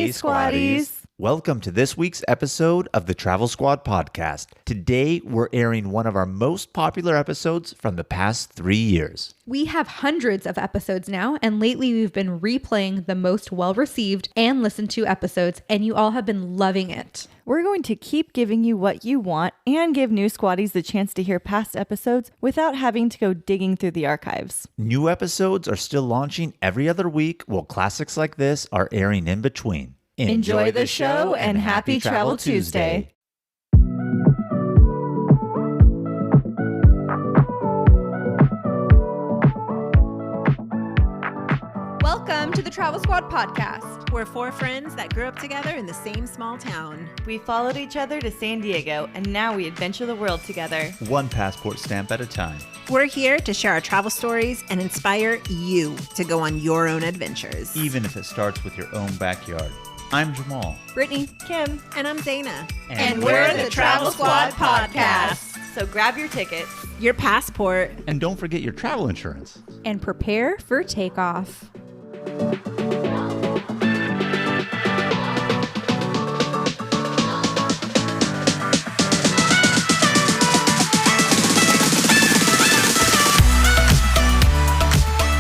Hey, Squaddies. Welcome to this week's episode of the Travel Squad podcast. Today, we're airing one of our most popular episodes from the past 3 years. We have hundreds of episodes now, and lately we've been replaying the most well-received and listened to episodes, and you all have been loving it. We're going to keep giving you what you want and give new Squaddies the chance to hear past episodes without having to go digging through the archives. New episodes are still launching every other week, while classics like this are airing in between. Enjoy the show and happy Travel Tuesday. Welcome to the Travel Squad podcast. We're four friends that grew up together in the same small town. We followed each other to San Diego, and now we adventure the world together. One passport stamp at a time. We're here to share our travel stories and inspire you to go on your own adventures. Even if it starts with your own backyard. I'm Jamal. Brittany. Kim. And I'm Zaina. And we're the Travel Squad podcast. So grab your tickets, Your passport. And don't forget your travel insurance. And prepare for takeoff.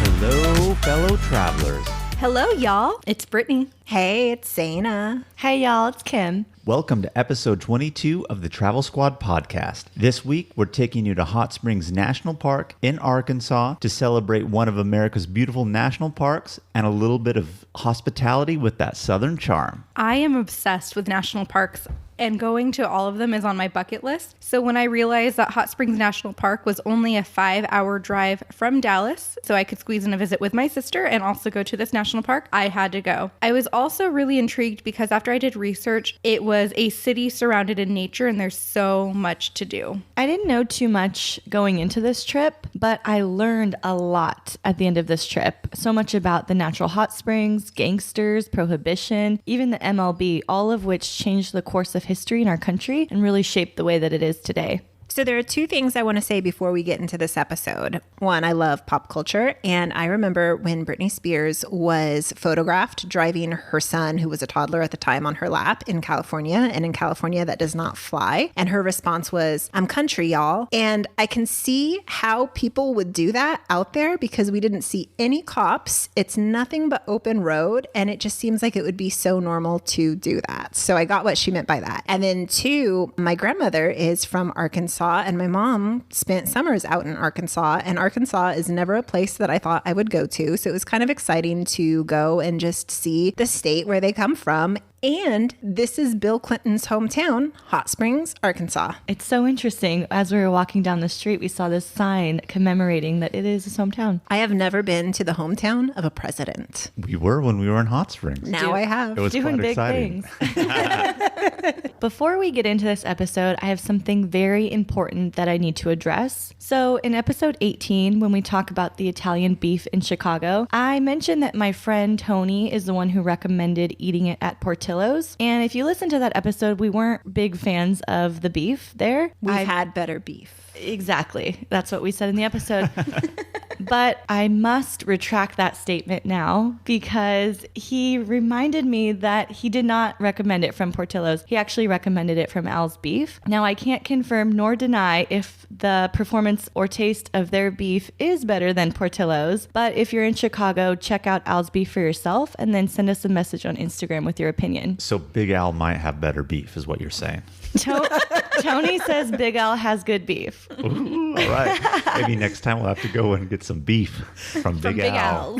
Hello, fellow travelers. Hello, y'all. It's Brittany. Hey, it's Zaina. Hey y'all, it's Kim. Welcome to episode 22 of the Travel Squad podcast. This week, we're taking you to Hot Springs National Park in Arkansas to celebrate one of America's beautiful national parks and a little bit of hospitality with that southern charm. I am obsessed with national parks, and going to all of them is on my bucket list. So when I realized that Hot Springs National Park was only a 5-hour drive from Dallas, so I could squeeze in a visit with my sister and also go to this national park, I had to go. I was also really intrigued because after I did research, it was a city surrounded in nature and there's so much to do. I didn't know too much going into this trip, but I learned a lot at the end of this trip. So much about the natural hot springs, gangsters, prohibition, even the MLB, all of which changed the course of history in our country and really shaped the way that it is today. So there are two things I want to say before we get into this episode. One, I love pop culture. And I remember when Britney Spears was photographed driving her son, who was a toddler at the time, on her lap in California. And in California, that does not fly. And her response was, "I'm country, y'all." And I can see how people would do that out there because we didn't see any cops. It's nothing but open road. And it just seems like it would be so normal to do that. So I got what she meant by that. And then two, my grandmother is from Arkansas. And my mom spent summers out in Arkansas, and Arkansas is never a place that I thought I would go to. So it was kind of exciting to go and just see the state where they come from. And this is Bill Clinton's hometown, Hot Springs, Arkansas. It's so interesting. As we were walking down the street, we saw this sign commemorating that it is his hometown. I have never been to the hometown of a president. We were when we were in Hot Springs. Now I have. It was Doing quite big exciting. things. Before we get into this episode, I have something very important that I need to address. So in episode 18, when we talk about the Italian beef in Chicago, I mentioned that my friend Tony is the one who recommended eating it at Portillo's. And if you listen to that episode, we weren't big fans of the beef there. We've had better beef. Exactly. That's what we said in the episode. But I must retract that statement now because he reminded me that he did not recommend it from Portillo's. He actually recommended it from Al's Beef. Now, I can't confirm nor deny if the performance or taste of their beef is better than Portillo's. But if you're in Chicago, check out Al's Beef for yourself and then send us a message on Instagram with your opinion. So Big Al might have better beef, is what you're saying. Tony says Big Al has good beef. Ooh, all right. Maybe next time we'll have to go and get some beef from Big Al.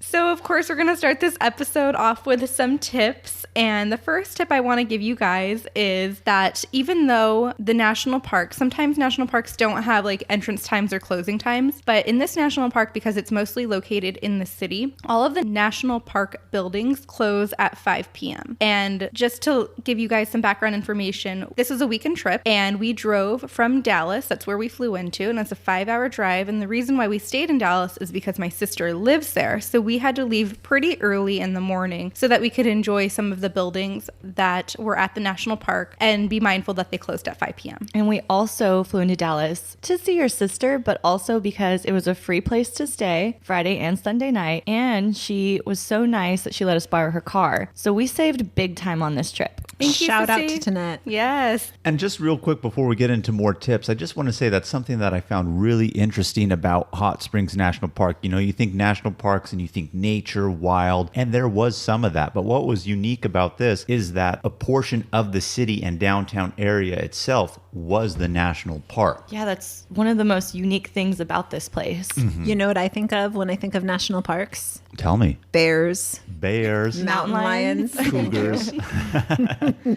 So, of course, we're going to start this episode off with some tips. And the first tip I want to give you guys is that even though the national park, sometimes national parks don't have like entrance times or closing times, but in this national park, because it's mostly located in the city, all of the national park buildings close at 5 p.m. And just to give you guys some background information, this was a weekend trip and we drove from Dallas. That's where we flew into, and it's a 5-hour drive. And the reason why we stayed in Dallas is because my sister lives there. So we had to leave pretty early in the morning so that we could enjoy some of the buildings that were at the national park and be mindful that they closed at 5 p.m. And we also flew into Dallas to see your sister, but also because it was a free place to stay Friday and Sunday night. And she was so nice that she let us borrow her car. So we saved big time on this trip. Thank you, Shout out Sissy. to Tanette. Yes. And just real quick before we get into more tips, I just want to say that's something that I found really interesting about Hot Springs National Park. You know, you think national parks and you think nature, wild, and there was some of that. But what was unique about this is that a portion of the city and downtown area itself was the national park. Yeah, that's one of the most unique things about this place. You know what I think of when I think of national parks? Tell me. Bears, Bears, mountain lions. cougars.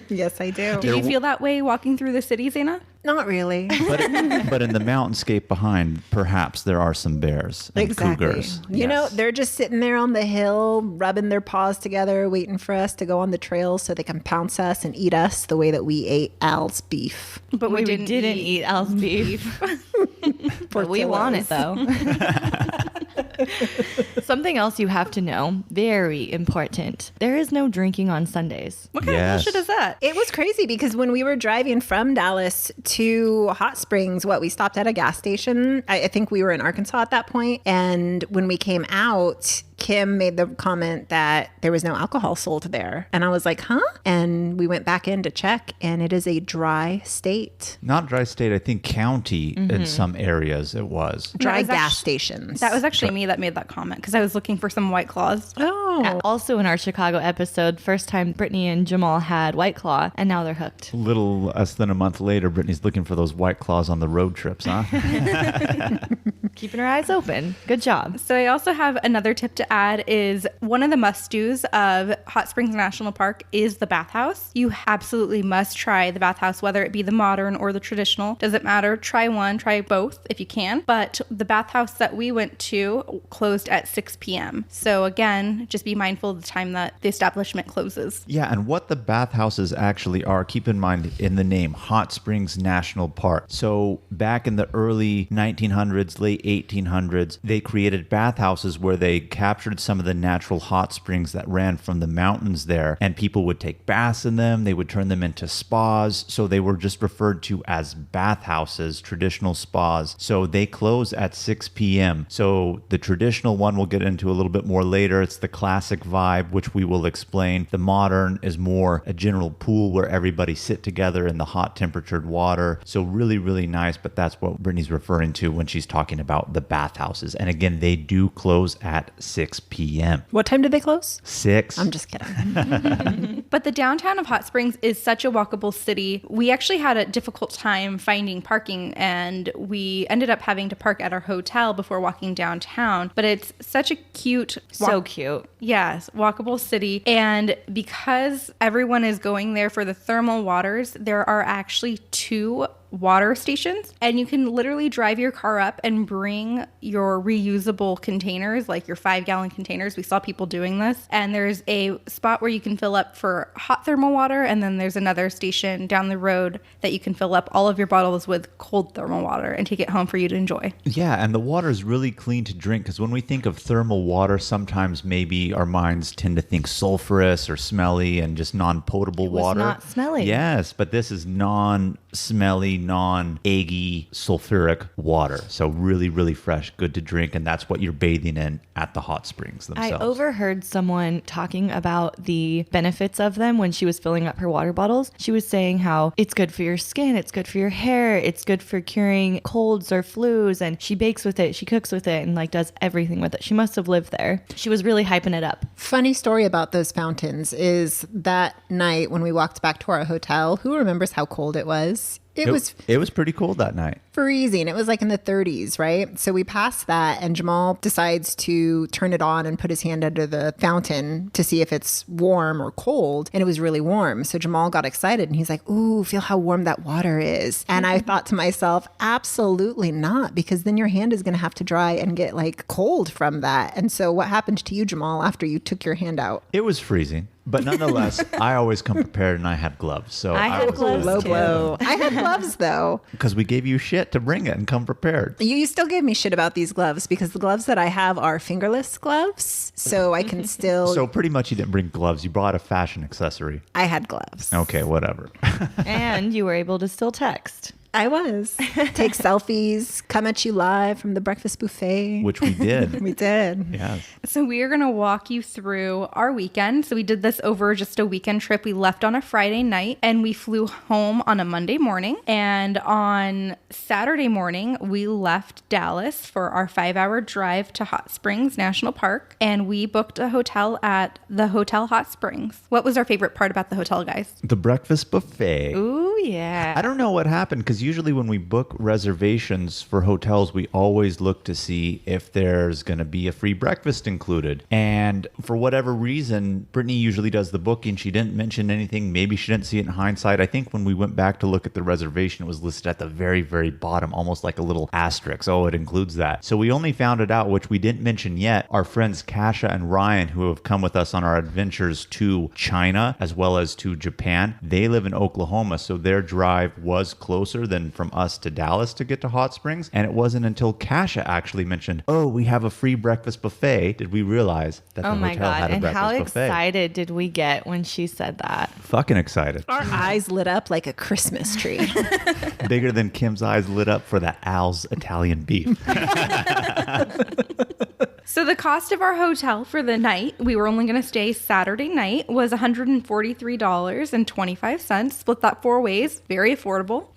Yes, I do. Did you feel that way walking through the city, Zaina? Not really. But in the mountainscape behind, perhaps there are some bears and Exactly. cougars. You know, Yes. they're just sitting there on the hill, rubbing their paws together, waiting for us to go on the trail so they can pounce us and eat us the way that we ate Al's beef. But We didn't eat Al's beef. But we want it though. Something else you have to know, very important. There is no drinking on Sundays. What kind Yes. of bullshit is that? It was crazy because when we were driving from Dallas to Hot Springs, we stopped at a gas station. I think we were in Arkansas at that point. And when we came out, Kim made the comment that there was no alcohol sold there. And I was like, huh? And we went back in to check, and it is a dry state. Not dry state, I think county in some areas it was. Dry was gas actu- stations. That was actually me that made that comment because I was looking for some White Claws. Oh. Also in our Chicago episode, first time Brittany and Jamal had White Claw, and now they're hooked. A little less than a month later, Brittany's looking for those White Claws on the road trips, huh? Keeping her eyes open. Good job. So I also have another tip to add is one of the must-dos of Hot Springs National Park is the bathhouse. You absolutely must try the bathhouse, whether it be the modern or the traditional. Doesn't matter. Try one, try both if you can. But the bathhouse that we went to closed at 6 p.m. So again, just be mindful of the time that the establishment closes. Yeah, and what the bathhouses actually are, keep in mind in the name, Hot Springs National Park. So back in the early 1900s, late 1800s, they created bathhouses where they captured some of the natural hot springs that ran from the mountains there, and people would take baths in them. They would turn them into spas. So they were just referred to as bathhouses, traditional spas. So they close at 6 p.m. So the traditional one we'll get into a little bit more later. It's the classic vibe, which we will explain. The modern is more a general pool where everybody sit together in the hot temperatured water. So really, really nice. But that's what Brittany's referring to when she's talking about the bathhouses. And again, they do close at 6 p.m. What time did they close? 6. I'm just kidding. But the downtown of Hot Springs is such a walkable city. We actually had a difficult time finding parking, and we ended up having to park at our hotel before walking downtown. But it's such a cute, So cute. yes, walkable city. And because everyone is going there for the thermal waters, there are actually 2 water stations, and you can literally drive your car up and bring your reusable containers, like your 5-gallon containers. We saw people doing this, and there's a spot where you can fill up for hot thermal water, and then there's another station down the road that you can fill up all of your bottles with cold thermal water and take it home for you to enjoy. Yeah, and the water is really clean to drink, because when we think of thermal water, sometimes maybe our minds tend to think sulfurous or smelly and just non-potable was water. not smelly. Yes, but this is non-smelly, non-eggy, sulfuric water. So really, really fresh, good to drink, and that's what you're bathing in at the hot springs I themselves. overheard someone talking about the benefits of them when she was filling up her water bottles. She was saying how it's good for your skin, it's good for your hair, it's good for curing colds or flus, and she bakes with it, she cooks with it, and like does everything with it. She must have lived there. She was really hyping it up. Funny story about those fountains is that night when we walked back to our hotel, who remembers how cold it was? It was pretty cold that night. freezing. It was like in the 30s, right? So we passed that, and Jamal decides to turn it on and put his hand under the fountain to see if it's warm or cold. And it was really warm. So Jamal got excited and he's like, ooh, feel how warm that water is. And I thought to myself, absolutely not, because then your hand is going to have to dry and get like cold from that. And so what happened to you, Jamal, after you took your hand out? It was freezing. But nonetheless, I always come prepared, and I had gloves. So I had was gloves Low too. blow. I had gloves though. because we gave you shit forget to bring it and come prepared. You still gave me shit about these gloves because the gloves that I have are fingerless gloves, so I can still... So pretty much you didn't bring gloves. You brought a fashion accessory. I had gloves. Okay, whatever. And you were able to still text. I was. Take selfies, come at you live from the breakfast buffet. Which we did. We did. Yes. So we are going to walk you through our weekend. So we did this over just a weekend trip. We left on a Friday night and we flew home on a Monday morning. And on Saturday morning, we left Dallas for our 5-hour drive to Hot Springs National Park. And we booked a hotel at the Hotel Hot Springs. What was our favorite part about the hotel, guys? The breakfast buffet. Ooh, yeah. I don't know what happened because usually when we book reservations for hotels, we always look to see if there's going to be a free breakfast included. And for whatever reason, Brittany usually does the booking. She didn't mention anything. Maybe she didn't see it in hindsight. I think when we went back to look at the reservation, it was listed at the very, very bottom, almost like a little asterisk. Oh, it includes that. So we only found it out, which we didn't mention yet. Our friends Kasha and Ryan, who have come with us on our adventures to China as well as to Japan, they live in Oklahoma. So their drive was closer than from us to Dallas to get to Hot Springs. And it wasn't until Kasha actually mentioned, oh, we have a free breakfast buffet, did we realize that the Oh my hotel God. had a And breakfast how buffet. excited did we get when she said that? Fucking excited. Our eyes lit up like a Christmas tree. Bigger than Kim's eyes lit up for that Al's Italian beef. So the cost of our hotel for the night, we were only going to stay Saturday night, was $143.25. Split that 4 ways. Very affordable.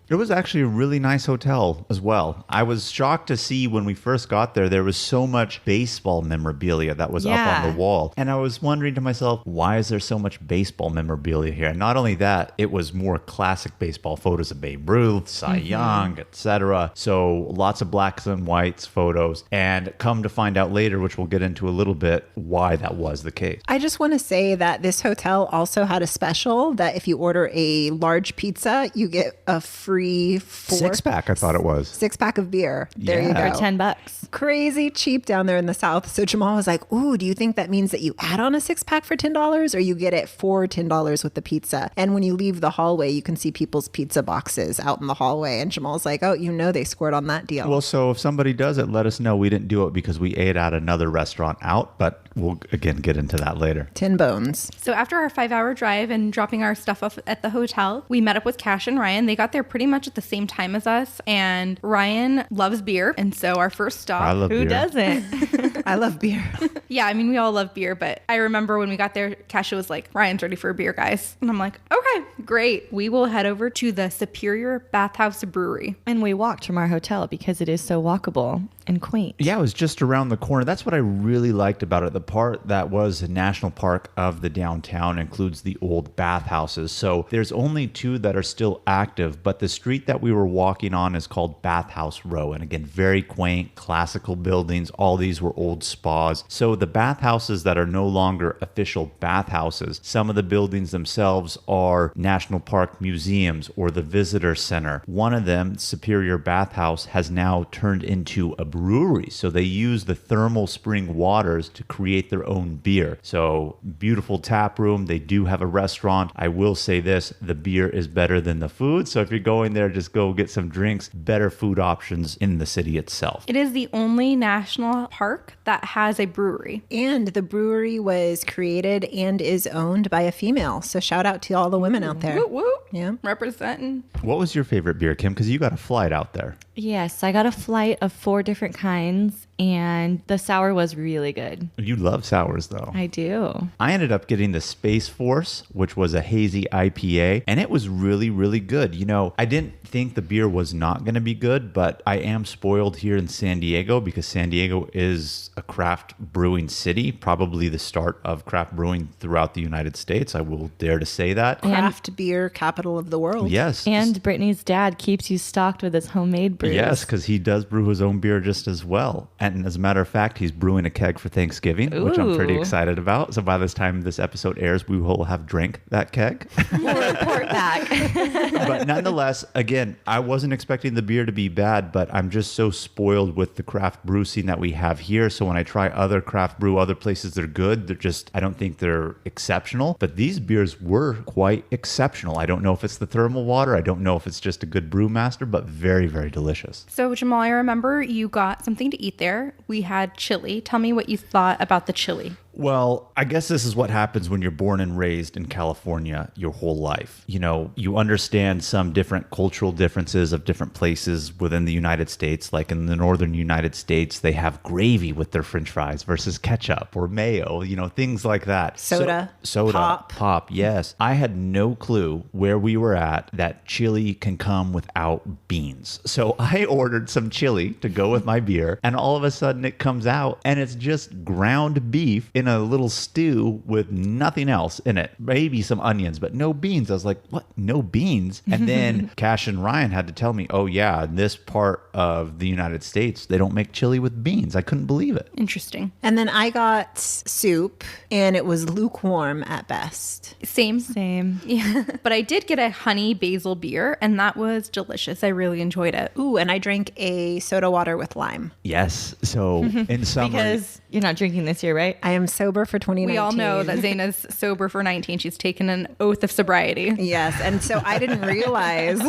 It was actually a really nice hotel as well. I was shocked to see when we first got there was so much baseball memorabilia that was up Yeah. on the wall. And I was wondering to myself, why is there so much baseball memorabilia here? And not only that, it was more classic baseball photos of Babe Ruth, Cy Young, etc. So lots of blacks and whites photos. And come to find out later, which we'll get into a little bit, why that was the case. I just want to say that this hotel also had a special that if you order a large pizza, you get a free 6-pack, I thought it was. 6-pack of beer. There you Yeah. go. For $10. Crazy cheap down there in the South. So Jamal was like, ooh, do you think that means that you add on a 6-pack for $10 or you get it for $10 with the pizza? And when you leave the hallway, you can see people's pizza boxes out in the hallway. And Jamal's like, oh, you know they scored on that deal. Well, so if somebody does it, let us know. We didn't do it because we ate at another restaurant out, but we'll again get into that later. 10 bones. So after our 5-hour drive and dropping our stuff off at the hotel, we met up with Cash and Ryan. They got there pretty much at the same time as us. And Ryan loves beer. And so our first stop... I love Who beer. doesn't? I love beer. Yeah, I mean, we all love beer, but I remember when we got there, Kasha was like, Ryan's ready for a beer, guys. And I'm like, okay, great. We will head over to the Superior Bathhouse Brewery. And we walked from our hotel because it is so walkable and quaint. Yeah, it was just around the corner. That's what I really liked about it. The part that was a national park of the downtown includes the old bathhouses. So there's only 2 that are still active, but the street that we were walking on is called Bathhouse Row. And again, very quaint, classical buildings. All these were old spas. So the bathhouses that are no longer official bathhouses, some of the buildings themselves are national park museums or the visitor center. One of them, Superior Bathhouse, has now turned into a brewery. So they use the thermal spring waters to create their own beer. So beautiful tap room. They do have a restaurant. I will say this, the beer is better than the food. So if you're going there, just go get some drinks, better food options in the city itself. It is the only national park that has a brewery. And the brewery was created and is owned by a female. So shout out to all the women out there. Whoop, whoop. Yeah. Representing. What was your favorite beer, Kim? Because you got a flight out there. Yes, I got a flight of 4 different kinds, and the sour was really good. You love sours, though. I do. I ended up getting the Space Force, which was a hazy IPA, and it was really, really good. You know, I didn't think the beer was not going to be good, but I am spoiled here in San Diego because San Diego is a craft brewing city, probably the start of craft brewing throughout the United States. I will dare to say that. Craft beer capital of the world. Yes. And Brittany's dad keeps you stocked with his homemade brews. Yes, because he does brew his own beer just as well. And as a matter of fact, he's brewing a keg for Thanksgiving, which I'm pretty Ooh. excited about. So by this time this episode airs, we will have drank that keg. We'll report back. But nonetheless, again, I wasn't expecting the beer to be bad, but I'm just so spoiled with the craft brew scene that we have here. So when I try other craft brew, other places, they're good. They're just, I don't think they're exceptional. But these beers were quite exceptional. I don't know if it's the thermal water. I don't know if it's just a good brewmaster, but very, very delicious. So, Jamal, I remember you got something to eat there. We had chili. Tell me what you thought about the chili. Well, I guess this is what happens when you're born and raised in California your whole life. You know, you understand some different cultural differences of different places within the United States. Like in the northern United States, they have gravy with their French fries versus ketchup or mayo, you know, things like that. Soda, Pop, yes. I had no clue where we were at that chili can come without beans. So I ordered some chili to go with my beer, and all of a sudden it comes out and it's just ground beef in a little stew with nothing else in it. Maybe some onions, but no beans. I was like, what? No beans? And then Kasha and Ryan had to tell me, oh yeah, in this part of the United States, they don't make chili with beans. I couldn't believe it. Interesting. And then I got soup, and it was lukewarm at best. Same. Same. But I did get a honey basil beer, and that was delicious. I really enjoyed it. Ooh, and I drank a soda water with lime. Yes. So in summer, Because you're not drinking this year, right? I am sober for 2019. We all know that Zaina's sober for 19. She's taken an oath of sobriety. Yes, and so I didn't realize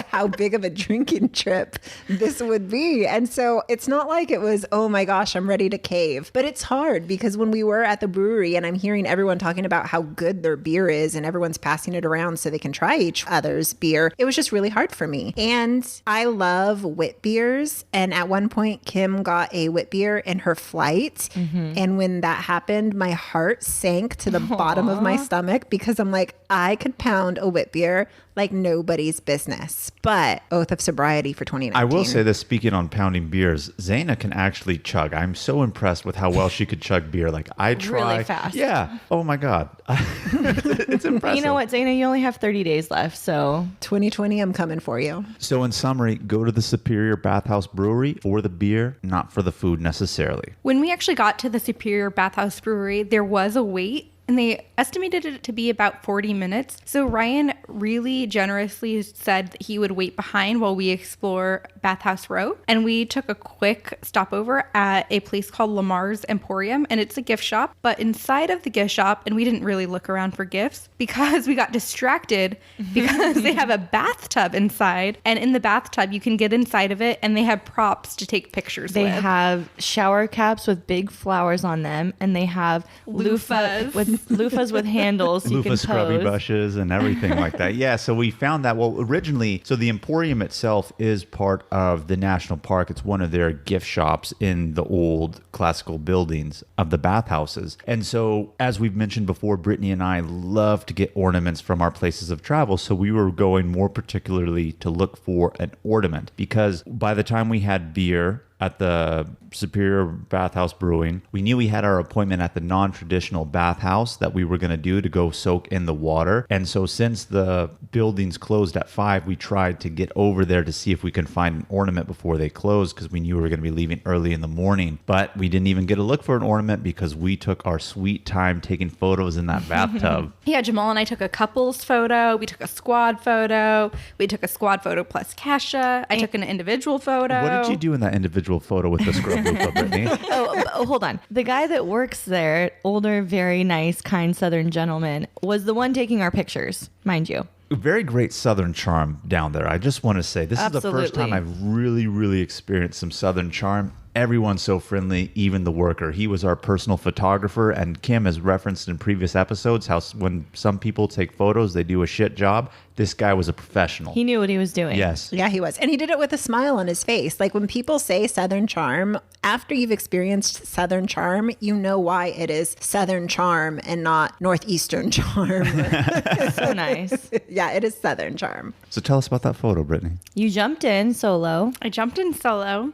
how big of a drinking trip this would be. And so it's not like it was, oh my gosh, I'm ready to cave. But it's hard because when we were at the brewery and I'm hearing everyone talking about how good their beer is and everyone's passing it around so they can try each other's beer, it was just really hard for me. And I love wit beers. And at one point, Kim got a wit beer in her flight. And when that happened, my heart sank to the bottom of my stomach because I'm like, I could pound a wit beer like nobody's business. But oath of sobriety for 2019. I will say this, speaking on pounding beers, Zaina can actually chug. I'm so impressed with how well she could chug beer. Like I try. Really fast. Yeah. Oh my God. It's impressive. You know what, Zaina? You only have 30 days left, so 2020, I'm coming for you. So in summary, go to the Superior Bathhouse Brewery for the beer, not for the food necessarily. When we actually got to the Superior Bathhouse Brewery, there was a wait. And they estimated it to be about 40 minutes. So Ryan really generously said that he would wait behind while we explore Bathhouse Row. And we took a quick stopover at a place called Lamar's Emporium. And it's a gift shop. But inside of the gift shop, and we didn't really look around for gifts because we got distracted because they have a bathtub inside. And in the bathtub, you can get inside of it and they have props to take pictures they with. have shower caps with big flowers on them, and they have loofahs with handles so you can Loofah scrubby pose. brushes and everything like that. Yeah, so we found that. Well, originally, so the Emporium itself is part of the National Park. It's one of their gift shops in the old classical buildings of the bathhouses. And so, as we've mentioned before, Brittany and I love to get ornaments from our places of travel. So we were going more particularly to look for an ornament because by the time we had beer at the Superior Bathhouse Brewing, we knew we had our appointment at the non-traditional bathhouse that we were going to do to go soak in the water. And so since the buildings closed at 5, we tried to get over there to see if we can find an ornament before they closed because we knew we were going to be leaving early in the morning. But we didn't even get a look for an ornament because we took our sweet time taking photos in that bathtub. Yeah, Jamal and I took a couples photo. We took a squad photo. We took a squad photo plus Kasha. I took an individual photo. What did you do in that individual photo with the scrub loofah, Brittany? Oh, hold on. The guy that works there, older, very nice, kind Southern gentleman, was the one taking our pictures, mind you. Very great Southern charm down there. I just want to say this is the first time Absolutely. I've really experienced some Southern charm. Everyone's so friendly, even the worker. He was our personal photographer, and Kim has referenced in previous episodes how when some people take photos, they do a shit job. This guy was a professional. He knew what he was doing. Yes. Yeah, he was. And he did it with a smile on his face. Like when people say Southern charm, after you've experienced Southern charm, you know why it is Southern charm and not Northeastern charm. So nice. Yeah, it is Southern charm. So tell us about that photo, Brittany. You jumped in solo. I jumped in solo.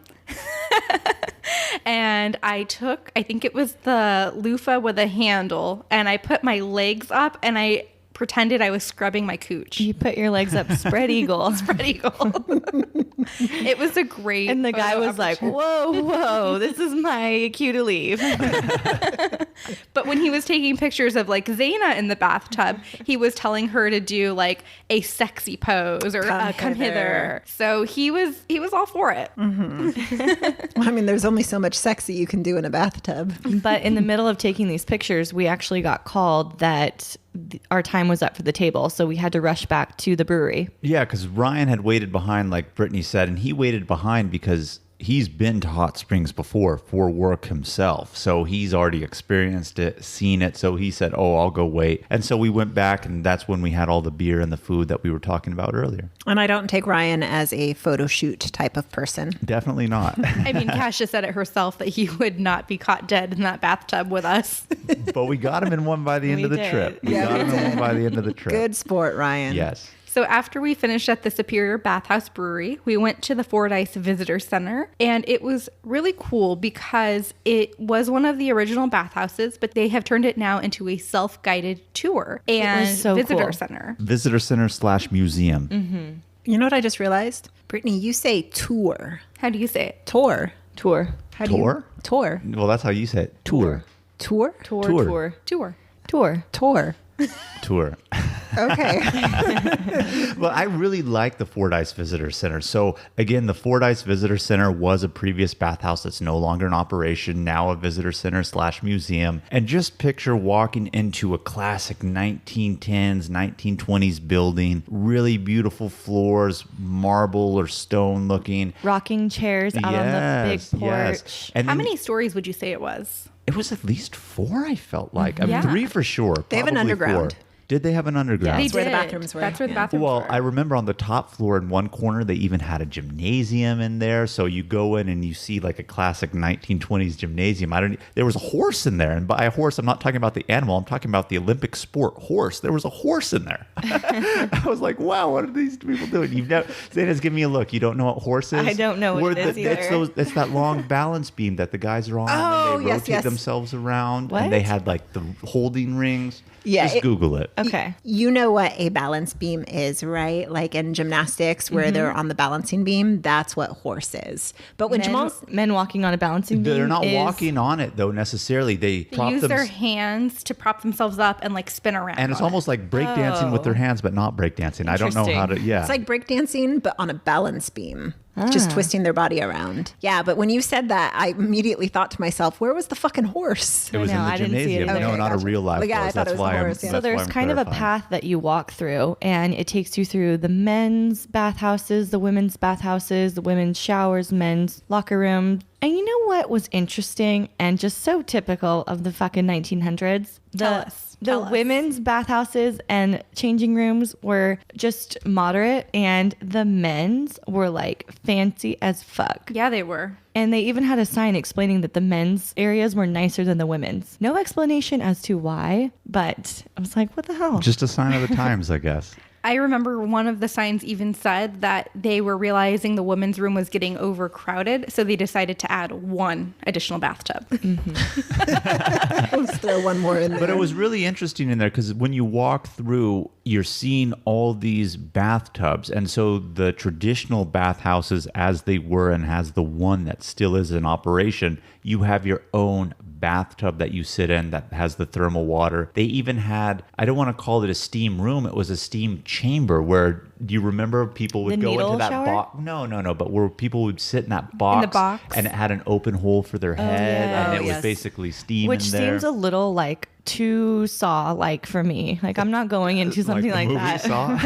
And I think it was the loofah with a handle, and I put my legs up and I pretended I was scrubbing my cooch. You put your legs up, spread eagle. Spread eagle. It was a great And the guy photo was like, opportunity. whoa, this is my cue to leave. But when he was taking pictures of like Zaina in the bathtub, he was telling her to do like a sexy pose or come hither. So he was all for it. Well, I mean, there's only so much sexy you can do in a bathtub. But in the middle of taking these pictures, we actually got called that our time was up for the table. So we had to rush back to the brewery. Yeah, because Ryan had waited behind, like Brittany said, and he waited behind because he's been to Hot Springs before for work himself. So he's already experienced it, seen it. So he said, oh, I'll go wait. And so we went back, and that's when we had all the beer and the food that we were talking about earlier. And I don't take Ryan as a photo shoot type of person. Definitely not. I mean, Kasha said it herself that he would not be caught dead in that bathtub with us. But we got him in one by the end We of the did. trip. We Yeah, got we him in did. one by the end of the trip. Good sport, Ryan. Yes. So after we finished at the Superior Bathhouse Brewery, we went to the Fordyce Visitor Center, and it was really cool because it was one of the original bathhouses, but they have turned it now into a self-guided tour and so visitor cool. center. Visitor center / museum. You know what I just realized? Brittany, you say tour. How do you say it? Tour. Tour. How do you? Tour? Tour. Well, that's how you say it. Tour. Tour? Tour. Tour. Tour. Tour. Tour. Tour. Tour. Okay. Well, I really like the Fordyce Visitor Center. So again, the Fordyce Visitor Center was a previous bathhouse that's no longer in operation, now a visitor center / museum. And just picture walking into a classic 1910s, 1920s building, really beautiful floors, marble or stone looking. Rocking chairs out on the big porch. Yes. And How then many stories would you say it was? It was at least 4, I felt like. I mean, Yeah. 3 for sure. They have an probably underground. 4. Did they have an underground? That's where the did. bathrooms were, That's where the yeah. bathrooms Well, were. I remember on the top floor in one corner, they even had a gymnasium in there. So you go in and you see like a classic 1920s gymnasium. There was a horse in there. And by a horse, I'm not talking about the animal. I'm talking about the Olympic sport horse. There was a horse in there. I was like, wow, what are these people doing? Zana's giving me a look. You don't know what horse is? I don't know what it is either. It's that long balance beam that the guys are on. Oh, and they yes, rotate yes. themselves around. What? And they had like the holding rings. Yeah, Just Google it. Okay. You know what a balance beam is, right? Like in gymnastics where they're on the balancing beam, that's what horse is. But when Men walking on a balancing beam. They're not is- walking on it though necessarily. They They prop use them, their hands to prop themselves up and like spin around. and it's on almost like breakdancing with their hands, but not breakdancing. I don't know how to. Interesting. Yeah, it's like breakdancing, but on a balance beam. Just twisting their body around. Yeah, but when you said that, I immediately thought to myself, where was the fucking horse? it was I know, in the I didn't see it gymnasium. either. No, Okay, not gotcha. a real life Well, yeah, I horse. thought it That's was the why I'm. horse, yeah. So that's why there's I'm kind of a clarifying. path that you walk through, and it takes you through the men's bathhouses, the women's bathhouses, the women's showers, men's locker room. And you know what was interesting and just so typical of the fucking 1900s? Tell us. The Tell us. women's bathhouses and changing rooms were just moderate, and the men's were like fancy as fuck. Yeah, they were. And they even had a sign explaining that the men's areas were nicer than the women's. No explanation as to why, but I was like, what the hell? Just a sign of the times, I guess. I remember one of the signs even said that they were realizing the women's room was getting overcrowded, so they decided to add one additional bathtub. Let's throw one more in there. But it was really interesting in there because when you walk through, you're seeing all these bathtubs. And so the traditional bathhouses, as they were and has the one that still is in operation, you have your own bathtub that you sit in that has the thermal water. They even had, I don't want to call it a steam room, it was a steam chamber where, do you remember people would The go needle into that shower? box? No, but where people would sit in that box, box? and it had an open hole for their head yeah. and it Oh, was yes. basically steam Which in there. seems a little like too Saw-like for me. Like, I'm not going into something the like movie that. Saw.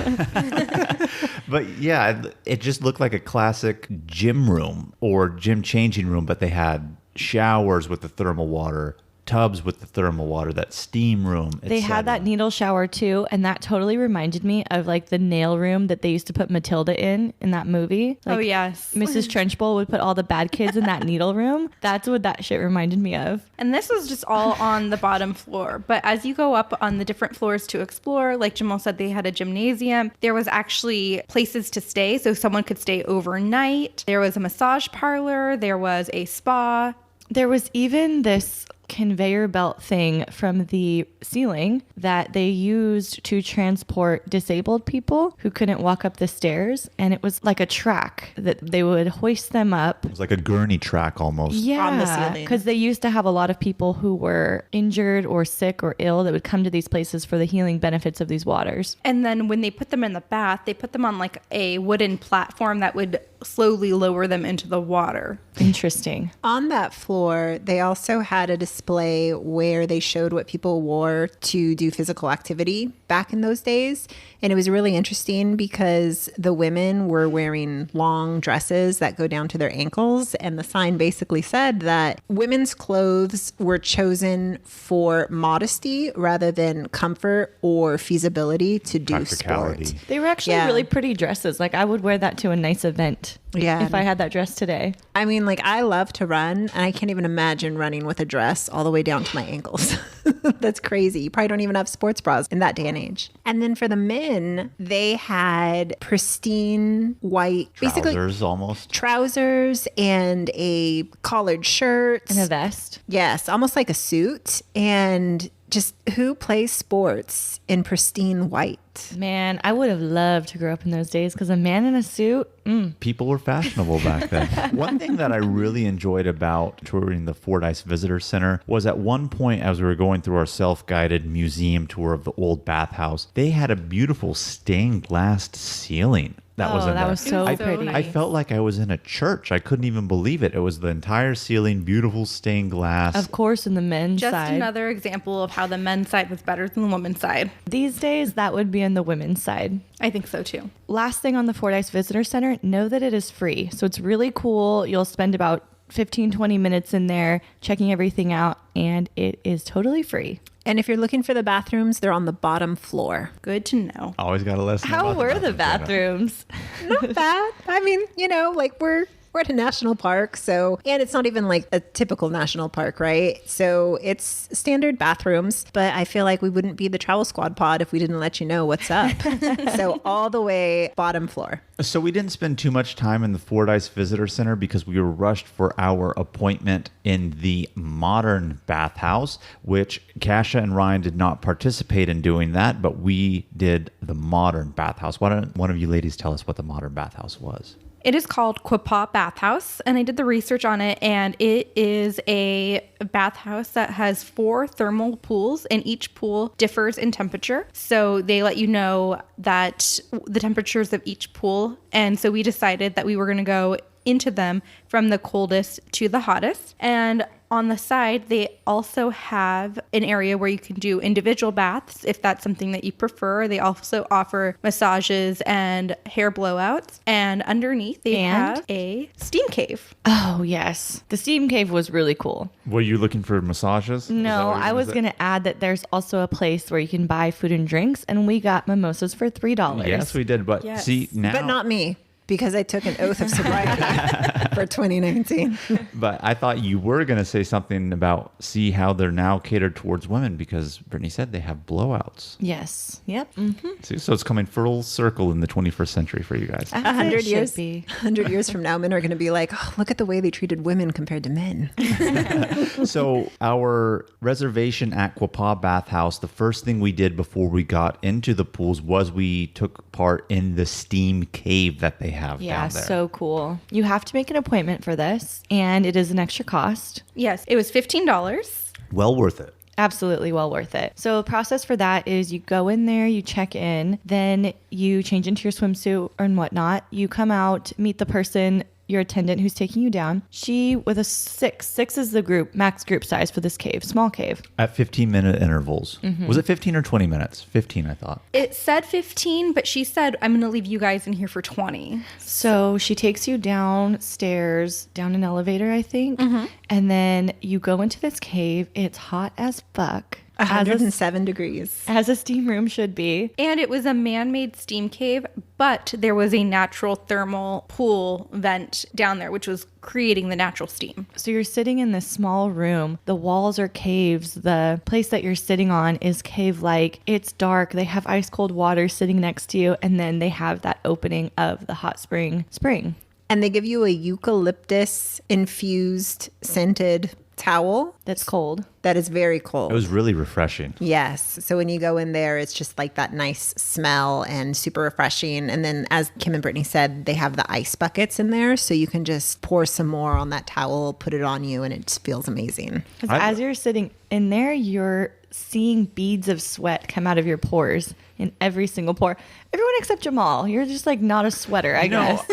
But yeah, it just looked like a classic gym room or gym changing room, but they had showers with the thermal water, tubs with the thermal water, that steam room. They had that needle shower too, and that totally reminded me of like the nail room that they used to put Matilda in that movie. Like, Oh, yes. Mrs. Trenchbull would put all the bad kids in that needle room. That's what that shit reminded me of. And this was just all on the bottom floor. But as you go up on the different floors to explore, like Jamal said, they had a gymnasium. There was actually places to stay, so someone could stay overnight. There was a massage parlor. There was a spa. There was even this conveyor belt thing from the ceiling that they used to transport disabled people who couldn't walk up the stairs. And it was like a track that they would hoist them up. It was like a gurney track almost. Yeah, On the ceiling. because they used to have a lot of people who were injured or sick or ill that would come to these places for the healing benefits of these waters. And then when they put them in the bath, they put them on like a wooden platform that would slowly lower them into the water. Interesting. On that floor, they also had a display where they showed what people wore to do physical activity back in those days. And it was really interesting because the women were wearing long dresses that go down to their ankles. And the sign basically said that women's clothes were chosen for modesty rather than comfort or feasibility to do Practicality. sport. They were actually Yeah. really pretty dresses. Like I would wear that to a nice event. Yeah. If I had that dress today. I mean, like, I love to run, and I can't even imagine running with a dress all the way down to my ankles. That's crazy. You probably don't even have sports bras in that day and age. And then for the men, they had pristine white, basically Trousers almost. trousers and a collared shirt. And a vest. Yes, almost like a suit. And just who plays sports in pristine white? Man, I would have loved to grow up in those days because a man in a suit, People were fashionable back then. One thing that I really enjoyed about touring the Fordyce Visitor Center was at one point as we were going through our self-guided museum tour of the old bathhouse, they had a beautiful stained glass ceiling. That was Oh, in that there. was so It was so pretty. nice. I felt like I was in a church. I couldn't even believe it. It was the entire ceiling, beautiful stained glass. Of course, in the men's Just side. another example of how the men's side was better than the women's side. These days, that would be in the women's side. I think so too. Last thing on the Fordyce Visitor Center, know that it is free. So it's really cool. You'll spend about 15-20 minutes in there checking everything out, and it is totally free. And if you're looking for the bathrooms, they're on the bottom floor. Good to know. Always got to listen. How about were the bathrooms. bathrooms? Not bad. I mean, you know, like we're at a national park, so, and it's not even like a typical national park, right? So it's standard bathrooms, but I feel like we wouldn't be the Travel Squad pod if we didn't let you know what's up. So all the way bottom floor. So we didn't spend too much time in the Fordyce Visitor Center because we were rushed for our appointment in the modern bathhouse, which Kasha and Ryan did not participate in doing that, but we did the modern bathhouse. Why don't one of you ladies tell us what the modern bathhouse was? It is called Quapaw Bathhouse, and I did the research on it, and it is a bathhouse that has 4 thermal pools, and each pool differs in temperature. So they let you know that the temperatures of each pool, and so we decided that we were going to go into them from the coldest to the hottest. And on the side, they also have an area where you can do individual baths if that's something that you prefer. They also offer massages and hair blowouts. And underneath, they And? have a steam cave. Oh, yes. The steam cave was really cool. Were you looking for massages? No, I was going to add that there's also a place where you can buy food and drinks, and we got mimosas for $3. Yes, we did. But Yes. see, now. But not me, because I took an oath of sobriety for 2019. But I thought you were going to say something about see how they're now catered towards women because Brittany said they have blowouts. Yes. Yep. See, so it's coming full circle in the 21st century for you guys. 100 years, Be. 100 years from now, men are going to be like, oh, look at the way they treated women compared to men. So our reservation at Quapaw Bathhouse, the first thing we did before we got into the pools was we took part in the steam cave that they have Yeah, down there. so cool. You have to make an appointment for this, and it is an extra cost. Yes, it was $15. Well worth it. Absolutely well worth it. So the process for that is you go in there, you check in, then you change into your swimsuit and whatnot. You come out, meet the person, your attendant who's taking you down. She with a 6. 6 is the group, max group size for this cave, small cave. At 15-minute intervals. Was it 15 or 20 minutes? 15, I thought. It said 15, but she said, I'm going to leave you guys in here for 20. So she takes you downstairs, down an elevator, I think. And then you go into this cave. It's hot as fuck. As 107 degrees. a steam room should be. And it was a man-made steam cave, but there was a natural thermal pool vent down there, which was creating the natural steam. So you're sitting in this small room. The walls are caves. The place that you're sitting on is cave-like. It's dark. They have ice cold water sitting next to you. And then they have that opening of the hot spring. And they give you a eucalyptus infused scented towel That's cold. that is very cold. It was really refreshing. Yes. So when you go in there, it's just like that nice smell and super refreshing. And then, as Kim and Brittany said, they have the ice buckets in there. So you can just pour some more on that towel, put it on you, and it just feels amazing. Because as you're sitting in there, you're seeing beads of sweat come out of your pores in every single pore. Everyone except Jamal. You're just like not a sweater, I guess.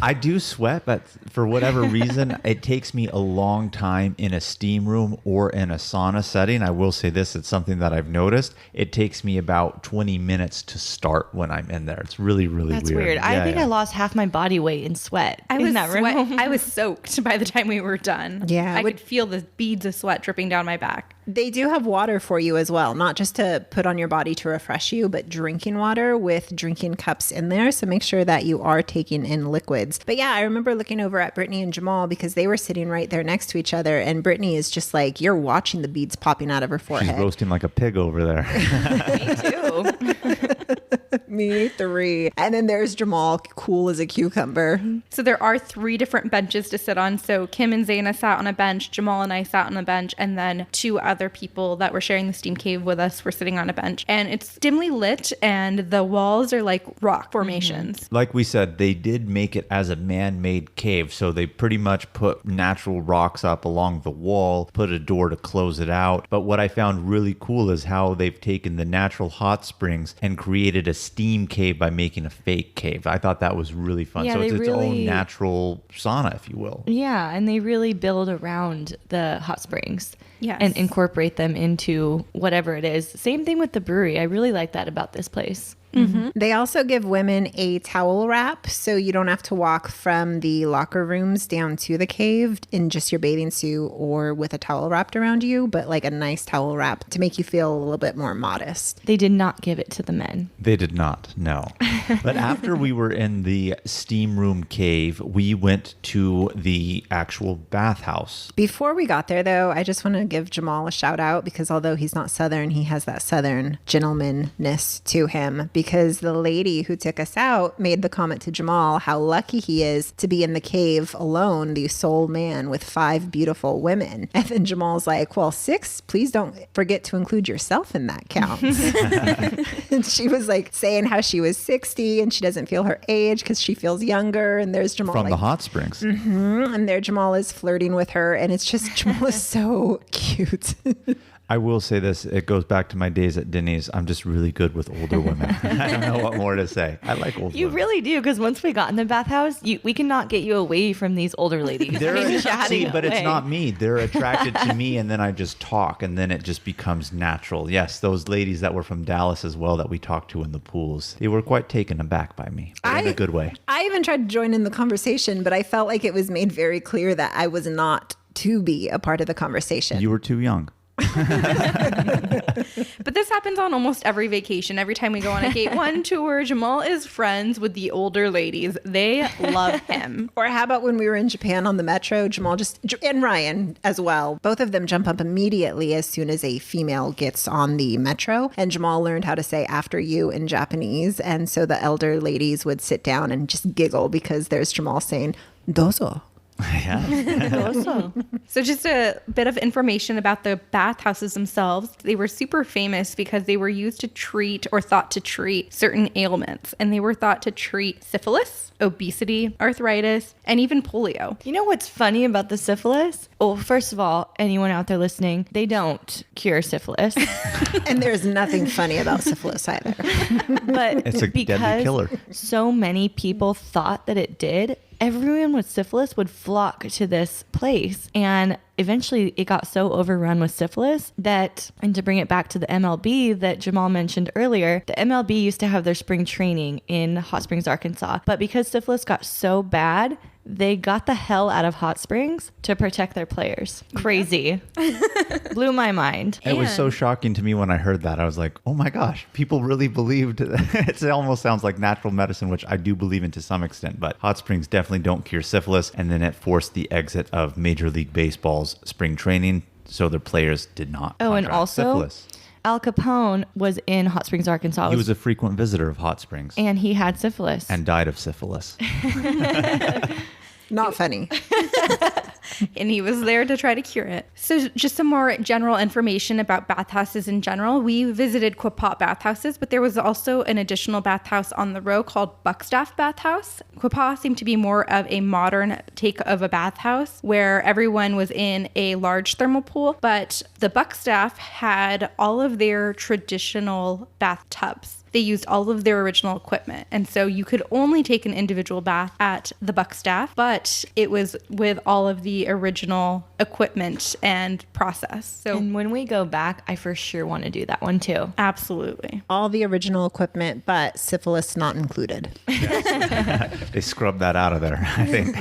I do sweat, but for whatever reason, it takes me a long time in a steam room or in a sauna setting. I will say this, it's something that I've noticed. It takes me about 20 minutes to start when I'm in there. It's really, really That's weird. weird. I think I lost half my body weight in sweat. I was in that room. I was soaked by the time we were done. Yeah, I could feel the beads of sweat dripping down my back. They do have water for you as well, not just to put on your body to refresh you, but drinking water with drinking cups in there. So make sure that you are taking in liquids. But yeah, I remember looking over at Brittany and Jamal because they were sitting right there next to each other. And Brittany is just like, you're watching the beads popping out of her forehead. She's roasting like a pig over there. Me too. Me three. And then there's Jamal, cool as a cucumber. So there are 3 different benches to sit on. So Kim and Zaina sat on a bench, Jamal and I sat on a bench, and then 2 other people that were sharing the steam cave with us were sitting on a bench. And it's dimly lit, and the walls are like rock formations. Like we said, they did make it as a man-made cave. So they pretty much put natural rocks up along the wall, put a door to close it out. But what I found really cool is how they've taken the natural hot springs and created a steam cave by making a fake cave. I thought that was really fun. Yeah, so it's they its own really- natural sauna, if you will. Yeah, and they really build around the hot springs. Yes. And incorporate them into whatever it is. Same thing with the brewery. I really like that about this place. They also give women a towel wrap, so you don't have to walk from the locker rooms down to the cave in just your bathing suit or with a towel wrapped around you, but like a nice towel wrap to make you feel a little bit more modest. They did not give it to the men. They did not, no. But after we were in the steam room cave, we went to the actual bathhouse. Before we got there, though, I just want to give Jamal a shout out because although he's not Southern, he has that Southern gentlemanness to him. Because the lady who took us out made the comment to Jamal how lucky he is to be in the cave alone, the sole man with 5 beautiful women. And then Jamal's like, well, 6, please don't forget to include yourself in that count. And she was like saying how she was 60 and she doesn't feel her age because she feels younger. And there's Jamal From like, the hot springs. and there Jamal is flirting with her. And it's just, Jamal is so cute. I will say this, it goes back to my days at Denny's. I'm just really good with older women. I don't know what more to say. I like old You women. really do, because once we got in the bathhouse, we cannot get you away from these older ladies. They're, Chatting see, but it's away. not me. They're attracted to me, and then I just talk, and then it just becomes natural. Yes, those ladies that were from Dallas as well that we talked to in the pools, they were quite taken aback by me, but in a good way. I even tried to join in the conversation, but I felt like it was made very clear that I was not to be a part of the conversation. You were too young. But this happens on almost every vacation. Every time we go on a Gate 1 tour, Jamal is friends with the older ladies. They love him. Or how about when we were in Japan on the metro, Jamal and Ryan as well, both of them jump up immediately as soon as a female gets on the metro. And Jamal learned how to say after you in Japanese. And so the elder ladies would sit down and just giggle because there's Jamal saying, dozo. Also. So just a bit of information about the bathhouses themselves. They were super famous because they were used to treat or thought to treat certain ailments. And they were thought to treat syphilis, obesity, arthritis, and even polio. You know what's funny about the syphilis? Well, first of all, anyone out there listening, they don't cure syphilis. And there's nothing funny about syphilis either. But It's a deadly because killer. so many people thought that it did, everyone with syphilis would flock to this place. And eventually it got so overrun with syphilis that, and to bring it back to the MLB that Jamal mentioned earlier, the MLB used to have their spring training in Hot Springs, Arkansas. But because syphilis got so bad, they got the hell out of Hot Springs to protect their players. Crazy. Blew my mind. It was so shocking to me when I heard that. I was like, oh my gosh, people really believed. It almost sounds like natural medicine, which I do believe in to some extent, but hot springs definitely don't cure syphilis. And then it forced the exit of Major League Baseball's spring training, so their players did not Oh, and contract also, syphilis. Al Capone was in Hot Springs, Arkansas. He was a frequent visitor of hot springs and he had syphilis. and died of syphilis. Not funny. And he was there to try to cure it. So just some more general information about bathhouses in general. We visited Quapaw bathhouses, but there was also an additional bathhouse on the row called Buckstaff Bathhouse. Quapaw seemed to be more of a modern take of a bathhouse where everyone was in a large thermal pool, but the Buckstaff had all of their traditional bathtubs. They used all of their original equipment. And so you could only take an individual bath at the Buckstaff, but it was with all of the original equipment and process. So And when we go back, I for sure want to do that one too. absolutely. All the original equipment, but syphilis not included. They scrubbed that out of there, I think.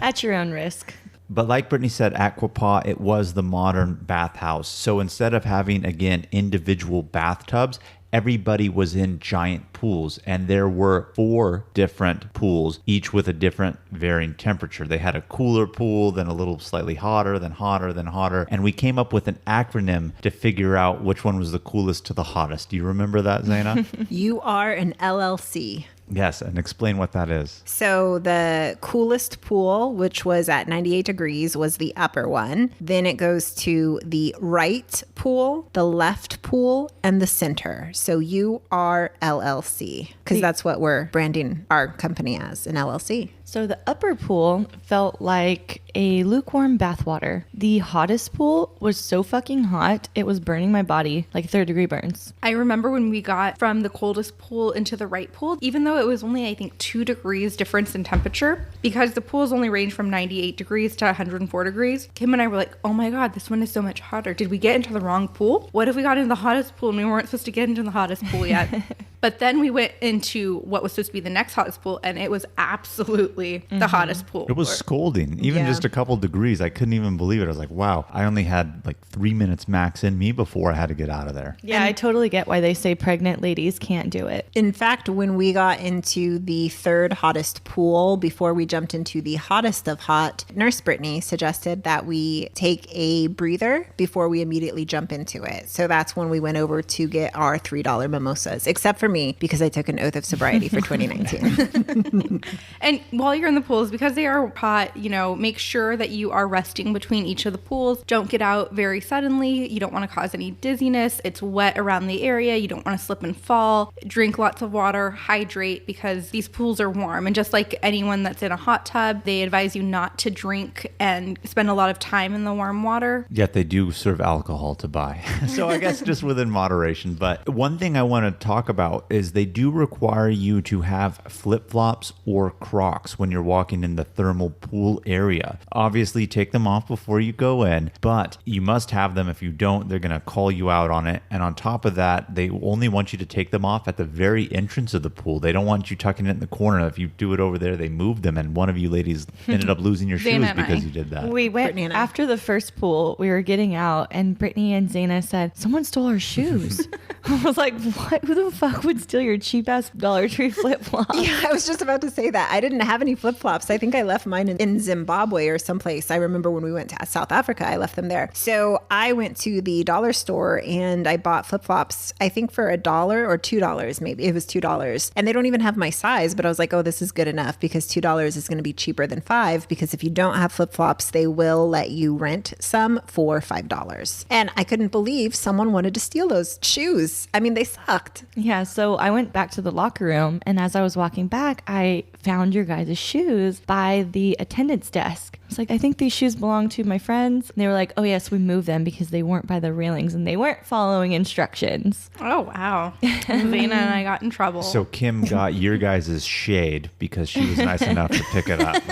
At your own risk. But like Brittany said, at Quapaw, it was the modern bathhouse. So instead of having, again, individual bathtubs, everybody was in giant pools, and there were 4 different pools, each with a different varying temperature. They had a cooler pool, then a little slightly hotter, then hotter, then hotter. And we came up with an acronym to figure out which one was the coolest to the hottest. Do you remember that, Zaina? You are an LLC. Yes, and explain what that is. So the coolest pool, which was at 98 degrees, was the upper one. Then it goes to the right pool, the left pool, and the center. So you are LLC, because that's what we're branding our company as, an LLC. So the upper pool felt like a lukewarm bathwater. The hottest pool was so fucking hot, it was burning my body like 3rd-degree burns. I remember when we got from the coldest pool into the right pool, even though it was only, I think, 2 degrees difference in temperature, because the pools only range from 98 degrees to 104 degrees, Kim and I were like, oh my God, this one is so much hotter. Did we get into the wrong pool? What if we got into the hottest pool and we weren't supposed to get into the hottest pool yet? But then we went into what was supposed to be the next hottest pool, and it was absolutely the hottest pool. It was scolding, even Yeah. just a couple degrees. I couldn't even believe it. I was like, wow, I only had like 3 minutes max in me before I had to get out of there. Yeah, I totally get why they say pregnant ladies can't do it. In fact, when we got into the 3rd hottest pool, before we jumped into the hottest of hot, Nurse Brittany suggested that we take a breather before we immediately jump into it. So that's when we went over to get our $3 mimosas, except for me, because I took an oath of sobriety for 2019. And while you're in the pools, because they are hot, make sure that you are resting between each of the pools. Don't get out very suddenly. You don't want to cause any dizziness. It's wet around the area. You don't want to slip and fall. Drink lots of water. Hydrate, because these pools are warm. And just like anyone that's in a hot tub, they advise you not to drink and spend a lot of time in the warm water. Yet they do serve alcohol to buy. So I guess just within moderation. But one thing I want to talk about is they do require you to have flip-flops or Crocs when you're walking in the thermal pool area. Obviously, take them off before you go in, but you must have them. If you don't, they're going to call you out on it. And on top of that, they only want you to take them off at the very entrance of the pool. They don't want you tucking it in the corner. If you do it over there, they move them. And one of you ladies ended up losing your shoes Zaina and because I. you did that. We went Brittany and I. after the first pool, we were getting out, and Brittany and Zaina said, someone stole our shoes. I was like, what? Who the fuck would steal your cheap ass Dollar Tree flip flop? Yeah, I was just about to say that. I didn't have any flip-flops. I think I left mine in Zimbabwe or someplace. I remember when we went to South Africa, I left them there. So I went to the dollar store and I bought flip-flops, I think for $1 or $2, maybe. It was $2. And they don't even have my size, but I was like, oh, this is good enough, because $2 is going to be cheaper than $5, because if you don't have flip-flops, they will let you rent some for $5. And I couldn't believe someone wanted to steal those shoes. I mean, they sucked. Yeah, so I went back to the locker room, and as I was walking back, I found your guys' shoes by the attendance desk. I was like, I think these shoes belong to my friends. And they were like, oh yes, we moved them because they weren't by the railings and they weren't following instructions. Oh, wow. Zaina and I got in trouble. So Kim got your guys' shade because she was nice enough to pick it up.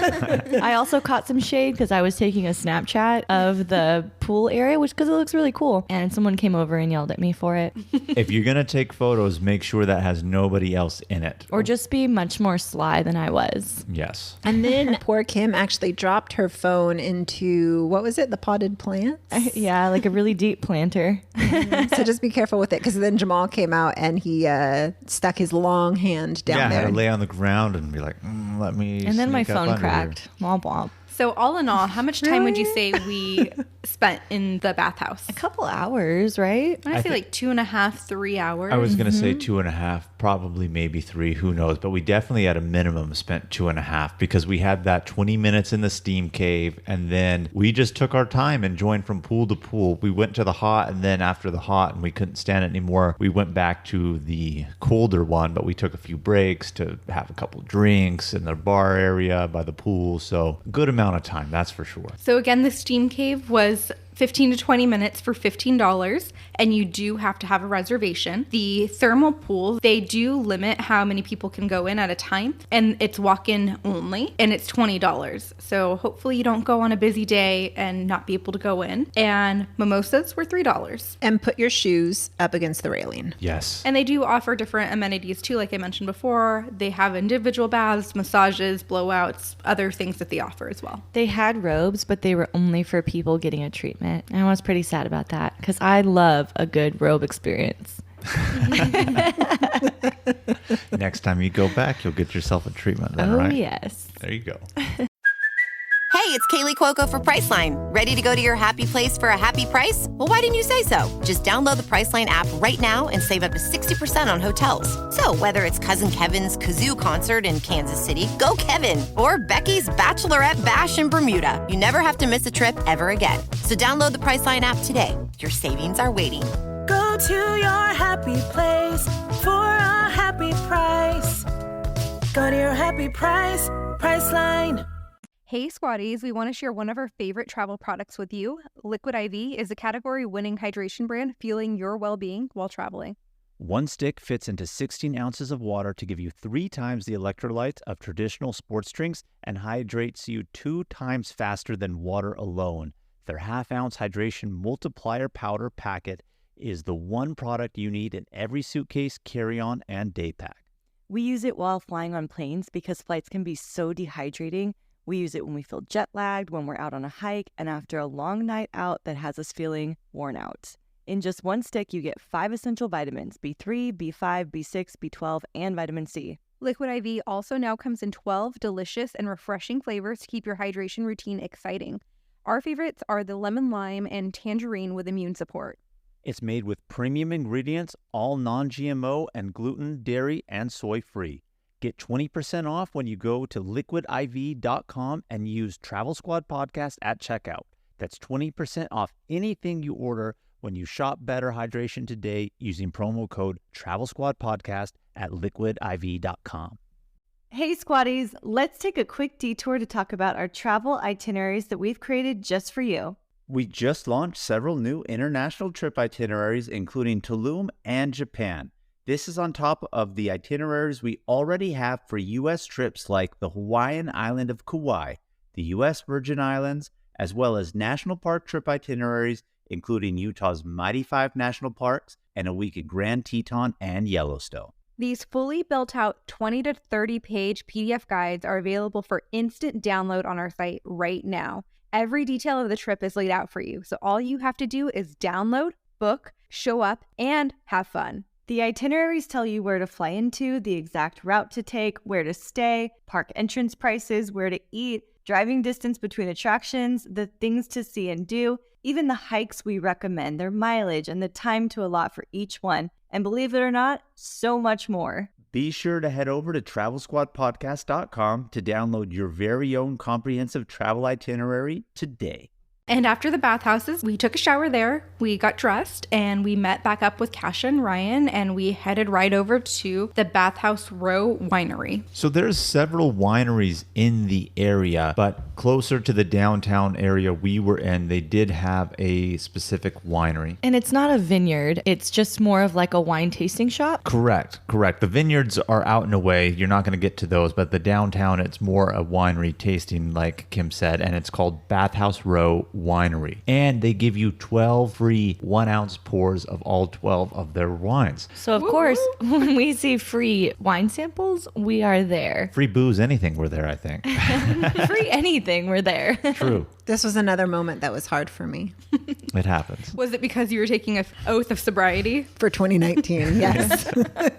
I also caught some shade because I was taking a Snapchat of the pool area, because it looks really cool. And someone came over and yelled at me for it. If you're going to take photos, make sure that has nobody else in it. Or just be much more sly than I was. Yes. And then poor Kim actually dropped her phone into, what was it, the potted plants? Yeah, like a really deep planter. So just be careful with it, because then Jamal came out and he stuck his long hand down I there. had to lay on the ground and be like, let me. And then my sneak up phone under cracked. here." Womp womp. So all in all, how much time would you say we spent in the bathhouse? A couple hours, right? I say like 2.5, 3 hours. I was going to say 2.5, probably maybe 3, who knows? But we definitely at a minimum spent 2.5 because we had that 20 minutes in the steam cave. And then we just took our time and joined from pool to pool. We went to the hot, and then after the hot and we couldn't stand it anymore, we went back to the colder one. But we took a few breaks to have a couple drinks in the bar area by the pool. So good amount of time, that's for sure. So again, the steam cave was 15 to 20 minutes for $15, and you do have to have a reservation. The thermal pool, they do limit how many people can go in at a time, and it's walk-in only, and it's $20. So hopefully you don't go on a busy day and not be able to go in. And mimosas were $3. And put your shoes up against the railing. Yes. And they do offer different amenities too, like I mentioned before. They have individual baths, massages, blowouts, other things that they offer as well. They had robes, but they were only for people getting a treatment. And I was pretty sad about that because I love a good robe experience. Next time you go back, you'll get yourself a treatment then, right? Oh, yes. There you go. Hey, it's Kaylee Cuoco for Priceline. Ready to go to your happy place for a happy price? Well, why didn't you say so? Just download the Priceline app right now and save up to 60% on hotels. So whether it's Cousin Kevin's Kazoo Concert in Kansas City, go Kevin, or Becky's Bachelorette Bash in Bermuda, you never have to miss a trip ever again. So download the Priceline app today. Your savings are waiting. Go to your happy place for a happy price. Go to your happy price, Priceline. Hey Squatties, we want to share one of our favorite travel products with you. Liquid IV is a category-winning hydration brand fueling your well-being while traveling. One stick fits into 16 ounces of water to give you 3 times the electrolytes of traditional sports drinks and hydrates you 2 times faster than water alone. Their half-ounce hydration multiplier powder packet is the one product you need in every suitcase, carry-on, and day pack. We use it while flying on planes because flights can be so dehydrating. We use it when we feel jet lagged, when we're out on a hike, and after a long night out that has us feeling worn out. In just one stick, you get 5 essential vitamins, B3, B5, B6, B12, and vitamin C. Liquid IV also now comes in 12 delicious and refreshing flavors to keep your hydration routine exciting. Our favorites are the lemon lime and tangerine with immune support. It's made with premium ingredients, all non-GMO and gluten, dairy, and soy-free. Get 20% off when you go to liquidiv.com and use Travel Squad Podcast at checkout. That's 20% off anything you order when you shop Better Hydration today using promo code Travel Squad Podcast at liquidiv.com. Hey Squatties, let's take a quick detour to talk about our travel itineraries that we've created just for you. We just launched several new international trip itineraries, including Tulum and Japan. This is on top of the itineraries we already have for U.S. trips like the Hawaiian island of Kauai, the U.S. Virgin Islands, as well as national park trip itineraries, including Utah's Mighty 5 National Parks and a week at Grand Teton and Yellowstone. These fully built out 20 to 30 page PDF guides are available for instant download on our site right now. Every detail of the trip is laid out for you, so all you have to do is download, book, show up, and have fun. The itineraries tell you where to fly into, the exact route to take, where to stay, park entrance prices, where to eat, driving distance between attractions, the things to see and do, even the hikes we recommend, their mileage, and the time to allot for each one. And believe it or not, so much more. Be sure to head over to TravelSquadPodcast.com to download your very own comprehensive travel itinerary today. And after the bathhouses, we took a shower there, we got dressed, and we met back up with Kasha and Ryan, and we headed right over to the Bathhouse Row Winery. So there's several wineries in the area, but closer to the downtown area we were in, they did have a specific winery. And it's not a vineyard, it's just more of like a wine tasting shop. Correct. The vineyards are out and away. You're not going to get to those, but the downtown, it's more a winery tasting, like Kim said, and it's called Bathhouse Row Winery. And they give you 12 free 1-ounce pours of all 12 of their wines. So, of course, when we see free wine samples, we are there. Free booze, anything, we're there, I think. Free anything, we're there. True. This was another moment that was hard for me. It happens. Was it because you were taking an oath of sobriety? For 2019, yes.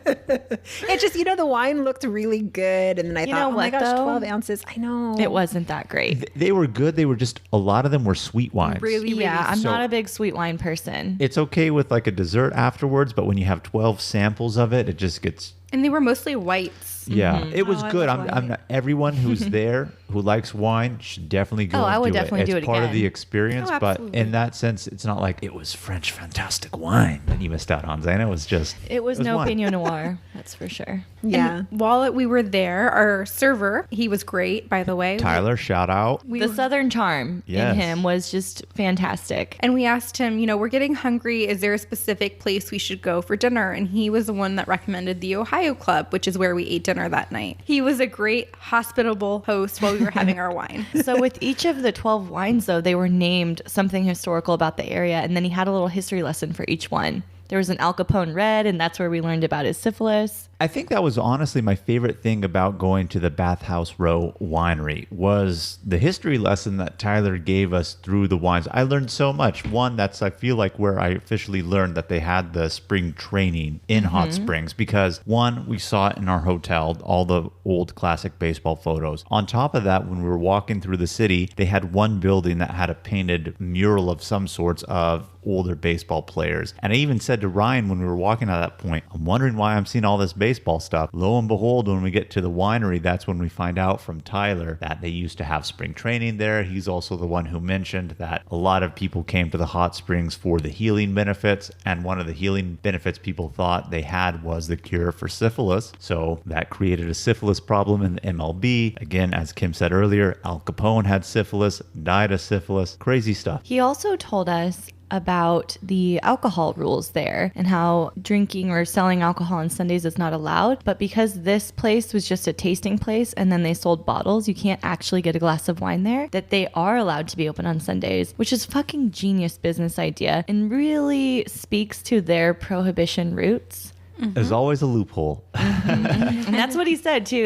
It just, the wine looked really good. And then I thought, oh my gosh, 12 ounces. I know. It wasn't that great. They were good. They were just, a lot of them were sweet wines. Really, Yeah, I'm So- not a big sweet wine person. It's okay with like a dessert afterwards, but when you have 12 samples of it, it just gets... And they were mostly whites. Yeah, it was Oh, I good. love I'm not, everyone who's there who likes wine should definitely go. Oh, and I would do definitely it. do It's it part of again. the experience, Oh, but absolutely. in that sense, it's not like it was French fantastic wine that you missed out on, Zana. It was just It was no wine. Pinot Noir, that's for sure. Yeah. And while we were there, our server, he was great, by the way. Tyler, shout out. We The were- Southern charm Yes. in him was just fantastic. And we asked him, we're getting hungry. Is there a specific place we should go for dinner? And he was the one that recommended the Ohio Club, which is where we ate dinner that night. He was a great hospitable host while we were having our wine. So with each of the 12 wines, though, they were named something historical about the area. And then he had a little history lesson for each one. There was an Al Capone red, and that's where we learned about his syphilis. I think that was honestly my favorite thing about going to the Bathhouse Row Winery was the history lesson that Tyler gave us through the wines. I learned so much. One, that's I feel like where I officially learned that they had the spring training in Hot Springs because one, we saw it in our hotel, all the old classic baseball photos. On top of that, when we were walking through the city, they had one building that had a painted mural of some sorts of older baseball players. And I even said to Ryan when we were walking at that point, I'm wondering why I'm seeing all this baseball stuff. Lo and behold, when we get to the winery, that's when we find out from Tyler that they used to have spring training there. He's also the one who mentioned that a lot of people came to the hot springs for the healing benefits. And one of the healing benefits people thought they had was the cure for syphilis. So that created a syphilis problem in the MLB. Again, as Kim said earlier, Al Capone had syphilis, died of syphilis. Crazy stuff. He also told us about the alcohol rules there and how drinking or selling alcohol on Sundays is not allowed. But because this place was just a tasting place and then they sold bottles, you can't actually get a glass of wine there, that they are allowed to be open on Sundays, which is fucking genius business idea and really speaks to their prohibition roots. There's always a loophole. And that's what he said too.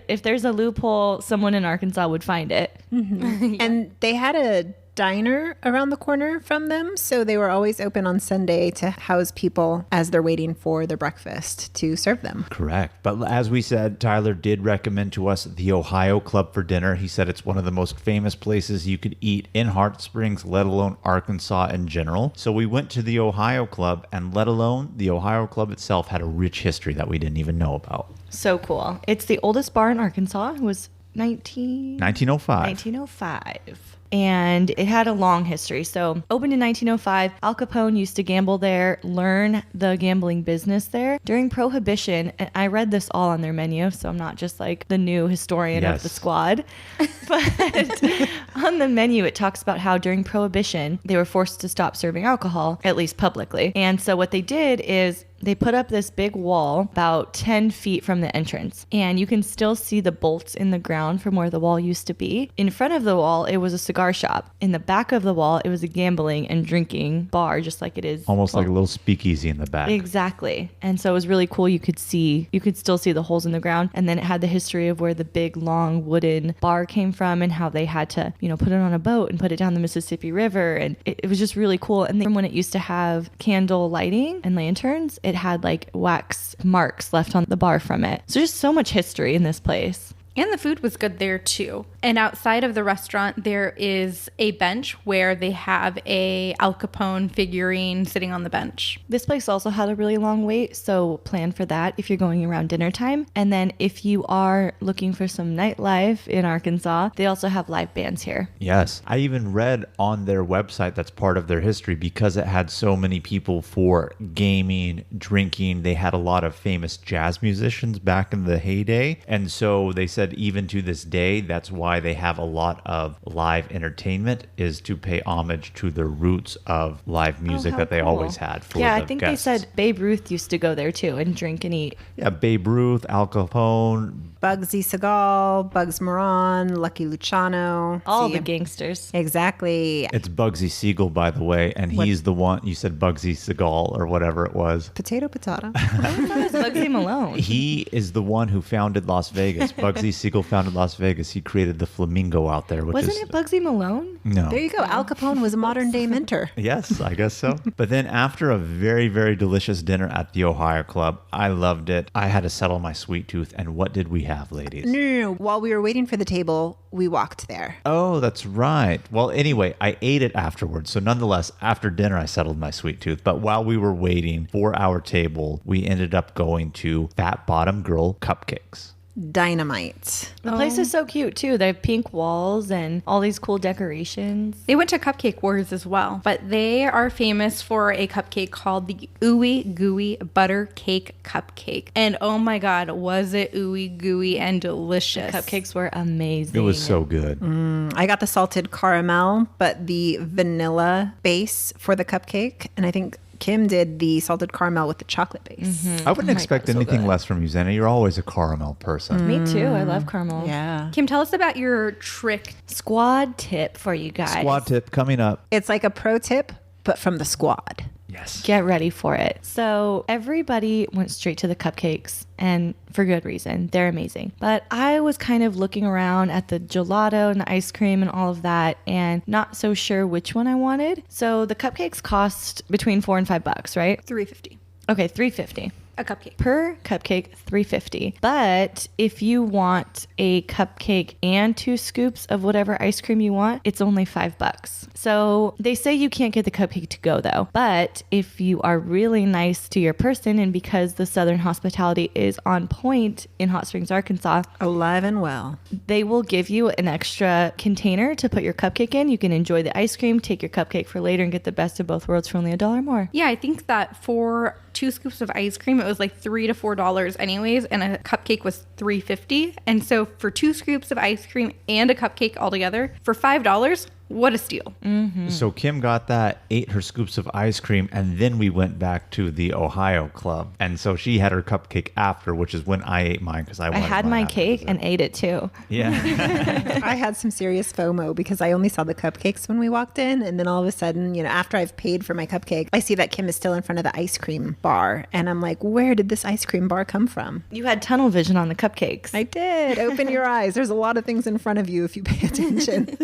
If there's a loophole, someone in Arkansas would find it. And they had a diner around the corner from them, so they were always open on Sunday to house people as they're waiting for their breakfast to serve them. Correct. But as we said, Tyler did recommend to us the Ohio Club for dinner. He said it's one of the most famous places you could eat in Hot Springs, let alone Arkansas in general. So we went to the Ohio Club, and let alone the Ohio Club itself had a rich history that we didn't even know about. So cool. It's the oldest bar in Arkansas. It was 1905. 1905. And it had a long history. So, opened in 1905, Al Capone used to gamble there, learn the gambling business there. During Prohibition, and I read this all on their menu, so I'm not just like the new historian of the Yes. squad. But on the menu, it talks about how during Prohibition, they were forced to stop serving alcohol, at least publicly. And so, what they did is they put up this big wall about 10 feet from the entrance, and you can still see the bolts in the ground from where the wall used to be. In front of the wall, it was a cigar shop. In the back of the wall, it was a gambling and drinking bar, just like it is. Almost like a little speakeasy in the back. Exactly. And so it was really cool. You could still see the holes in the ground. And then it had the history of where the big, long wooden bar came from and how they had to, put it on a boat and put it down the Mississippi River. And it was just really cool. And then when it used to have candle lighting and lanterns, it had like wax marks left on the bar from it. So just so much history in this place. And the food was good there too. And outside of the restaurant, there is a bench where they have a Al Capone figurine sitting on the bench. This place also had a really long wait, so plan for that if you're going around dinner time. And then if you are looking for some nightlife in Arkansas, they also have live bands here. Yes. I even read on their website that's part of their history because it had so many people for gaming, drinking. They had a lot of famous jazz musicians back in the heyday. And so they said even to this day, that's why they have a lot of live entertainment is to pay homage to the roots of live music how that they cool. always had for Yeah, the I think guests. they said Babe Ruth used to go there too and drink and eat. Yeah, Babe Ruth, Al Capone. Bugsy Segal, Bugs Moran, Lucky Luciano. All See, the gangsters. Exactly. It's Bugsy Siegel, by the way, and he's the one, you said Bugsy Segal or whatever it was. Potato. Bugsy Malone. He is the one who founded Las Vegas. Bugsy Siegel founded Las Vegas, he created the flamingo out there. Which Wasn't it Bugsy Malone? No. There you go. Al Capone was a modern day mentor. Yes, I guess so. But then after a very, very delicious dinner at the Ohio Club, I loved it. I had to settle my sweet tooth. And what did we have, ladies? No. While we were waiting for the table, we walked there. Oh, that's right. Well, anyway, I ate it afterwards. So nonetheless, after dinner, I settled my sweet tooth. But while we were waiting for our table, we ended up going to Fat Bottom Girl Cupcakes. Dynamite. The place is so cute too. They have pink walls and all these cool decorations. They went to Cupcake Wars as well, but they are famous for a cupcake called the Ooey Gooey Butter Cake Cupcake. And oh my God, was it ooey gooey and delicious. The cupcakes were amazing. It was so good. I got the salted caramel, but the vanilla base for the cupcake. And I think Kim did the salted caramel with the chocolate base. I wouldn't expect anything less from you, Xana. You're always a caramel person. Me too. I love caramel. Yeah. Kim, tell us about your trick. Squad tip for you guys. Squad tip coming up. It's like a pro tip, but from the squad. Yes. Get ready for it. So everybody went straight to the cupcakes, and for good reason. They're amazing. But I was kind of looking around at the gelato and the ice cream and all of that and not so sure which one I wanted. So the cupcakes cost between $4 and $5, right? $3.50 Okay, $3.50. a cupcake. Per cupcake, $3.50. But if you want a cupcake and 2 scoops of whatever ice cream you want, it's only $5. So they say you can't get the cupcake to go though. But if you are really nice to your person, and because the Southern hospitality is on point in Hot Springs, Arkansas, Alive and well. they will give you an extra container to put your cupcake in. You can enjoy the ice cream, take your cupcake for later, and get the best of both worlds for only $1 more. Yeah, I think that for 2 scoops of ice cream, it was like $3 to $4 anyways, and a cupcake was $3.50. And so for 2 scoops of ice cream and a cupcake altogether for $5, what a steal. So Kim got that, ate her scoops of ice cream, and then we went back to the Ohio Club. And so she had her cupcake after, which is when I ate mine because I wanted had mine my after cake dessert. and ate it too. Yeah. I had some serious FOMO because I only saw the cupcakes when we walked in. And then all of a sudden, after I've paid for my cupcake, I see that Kim is still in front of the ice cream bar. And I'm like, where did this ice cream bar come from? You had tunnel vision on the cupcakes. I did. Open your eyes. There's a lot of things in front of you if you pay attention.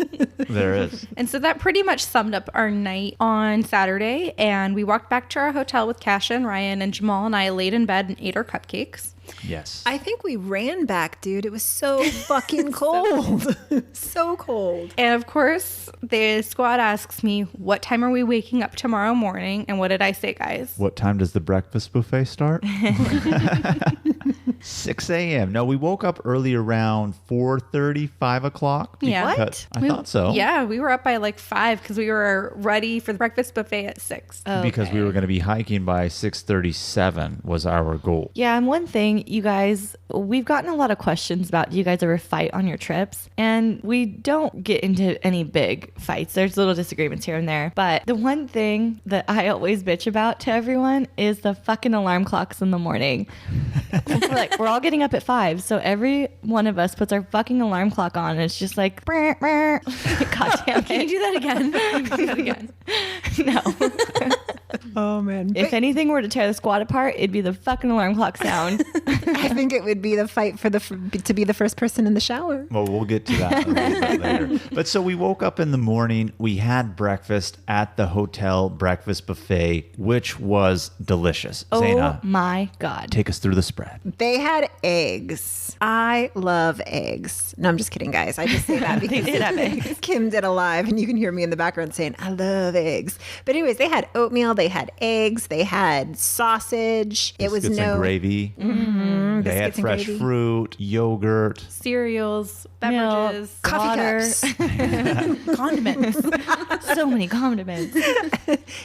There is. And so that pretty much summed up our night on Saturday. And we walked back to our hotel with Kasha and Ryan, and Jamal and I laid in bed and ate our cupcakes. Yes. I think we ran back, dude. It was so fucking cold. So cold. And of course, the squad asks me, what time are we waking up tomorrow morning? And what did I say, guys? What time does the breakfast buffet start? 6 a.m. No, we woke up early around 4:30, 5 o'clock. Yeah. because- I thought so. Yeah, we were up by like 5 because we were ready for the breakfast buffet at 6. Because we were going to be hiking by 6:37 was our goal. Yeah, and one thing, you guys, we've gotten a lot of questions about, do you guys ever fight on your trips? And we don't get into any big fights. There's little disagreements here and there. But the one thing that I always bitch about to everyone is the fucking alarm clocks in the morning. We're all getting up at 5. So every one of us puts our fucking alarm clock on. And it's just like, brr, brr. God damn it. Can you do that again? Do that again. No. Oh, man. If anything were to tear the squad apart, it'd be the fucking alarm clock sound. I think it would be the fight for to be the first person in the shower. Well, we'll get to that a little bit later. But so we woke up in the morning. We had breakfast at the hotel breakfast buffet, which was delicious. Oh Zaina, my God. take us through the spread. They had eggs. I love eggs. No, I'm just kidding, guys. I just say that because did have eggs. Kim did a live, and you can hear me in the background saying, I love eggs. But anyways, they had oatmeal, they had eggs, they had sausage. Biscuits it was and gravy. Mm-hmm. They had Biscuits and fresh gravy. fruit, yogurt. Cereals, beverages, Coffee Water. cups. condiments. So many condiments.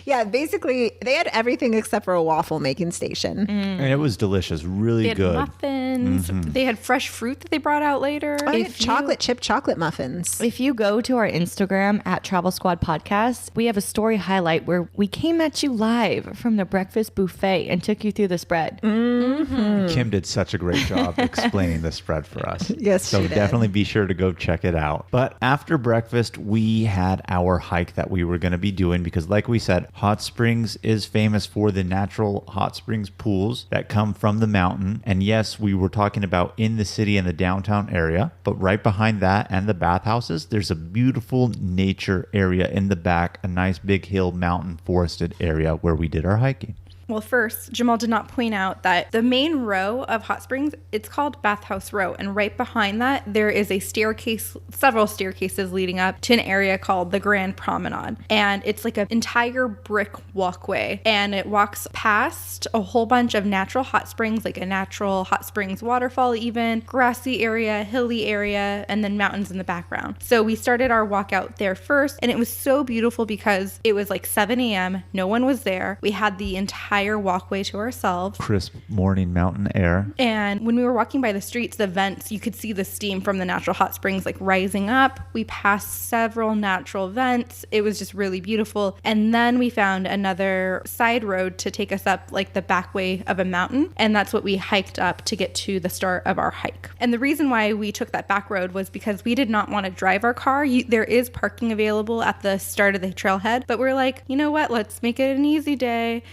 Yeah, basically, they had everything except for a waffle making station. And it was delicious. Really They had good. muffins. They had fresh fruit that they brought out later. Oh, they had chocolate chip chocolate muffins. If you go to our Instagram at Travel Squad Podcast, we have a story highlight where we came at you live from the breakfast buffet and took you through the spread. Kim did such a great job explaining the spread for us. Yes, so she did. definitely be sure to go check it out. But after breakfast, we had our hike that we were going to be doing because, like we said, Hot Springs is famous for the natural hot springs pools that come from the mountain. And yes, we were talking about in the city and the downtown area, but right behind that and the bathhouses, there's a beautiful nature area in the back, a nice big hill mountain forested area where we did our hiking. Well, first, Jamal did not point out that the main row of hot springs, it's called Bathhouse Row. And right behind that, there is a staircase, several staircases leading up to an area called the Grand Promenade. And it's like an entire brick walkway. And it walks past a whole bunch of natural hot springs, like a natural hot springs waterfall even, grassy area, hilly area, and then mountains in the background. So we started our walk out there first. And it was so beautiful because it was like 7 a.m. No one was there. We had the entire walkway to ourselves. Crisp morning mountain air. And when we were walking by the streets, the vents, you could see the steam from the natural hot springs like rising up. We passed several natural vents. It was just really beautiful. And then we found another side road to take us up like the back way of a mountain. And that's what we hiked up to get to the start of our hike. And the reason why we took that back road was because we did not want to drive our car. There is parking available at the start of the trailhead, but we're like, you know what? Let's make it an easy day.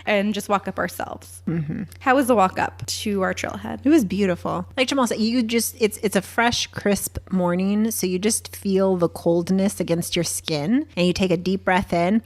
And just walk up ourselves. How was the walk up to our trailhead? It was beautiful. Like Jamal said, it's a fresh, crisp morning. So you just feel the coldness against your skin and you take a deep breath in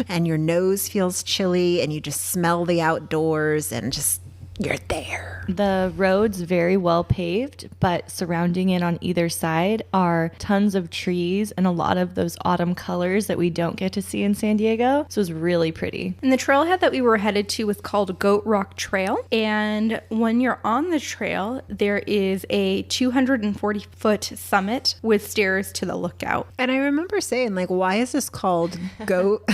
and your nose feels chilly and you just smell the outdoors and just you're there. The road's very well paved, but surrounding it on either side are tons of trees and a lot of those autumn colors that we don't get to see in San Diego. So it was really pretty. And the trailhead that we were headed to was called Goat Rock Trail. And when you're on the trail, there is a 240-foot summit with stairs to the lookout. And I remember saying, like, why is this called Goat?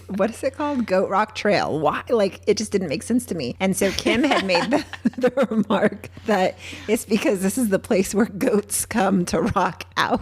What is it called? Goat Rock Trail. Why? Like, it just didn't make sense to me. And so Kim had made the remark that it's because this is the place where goats come to rock out.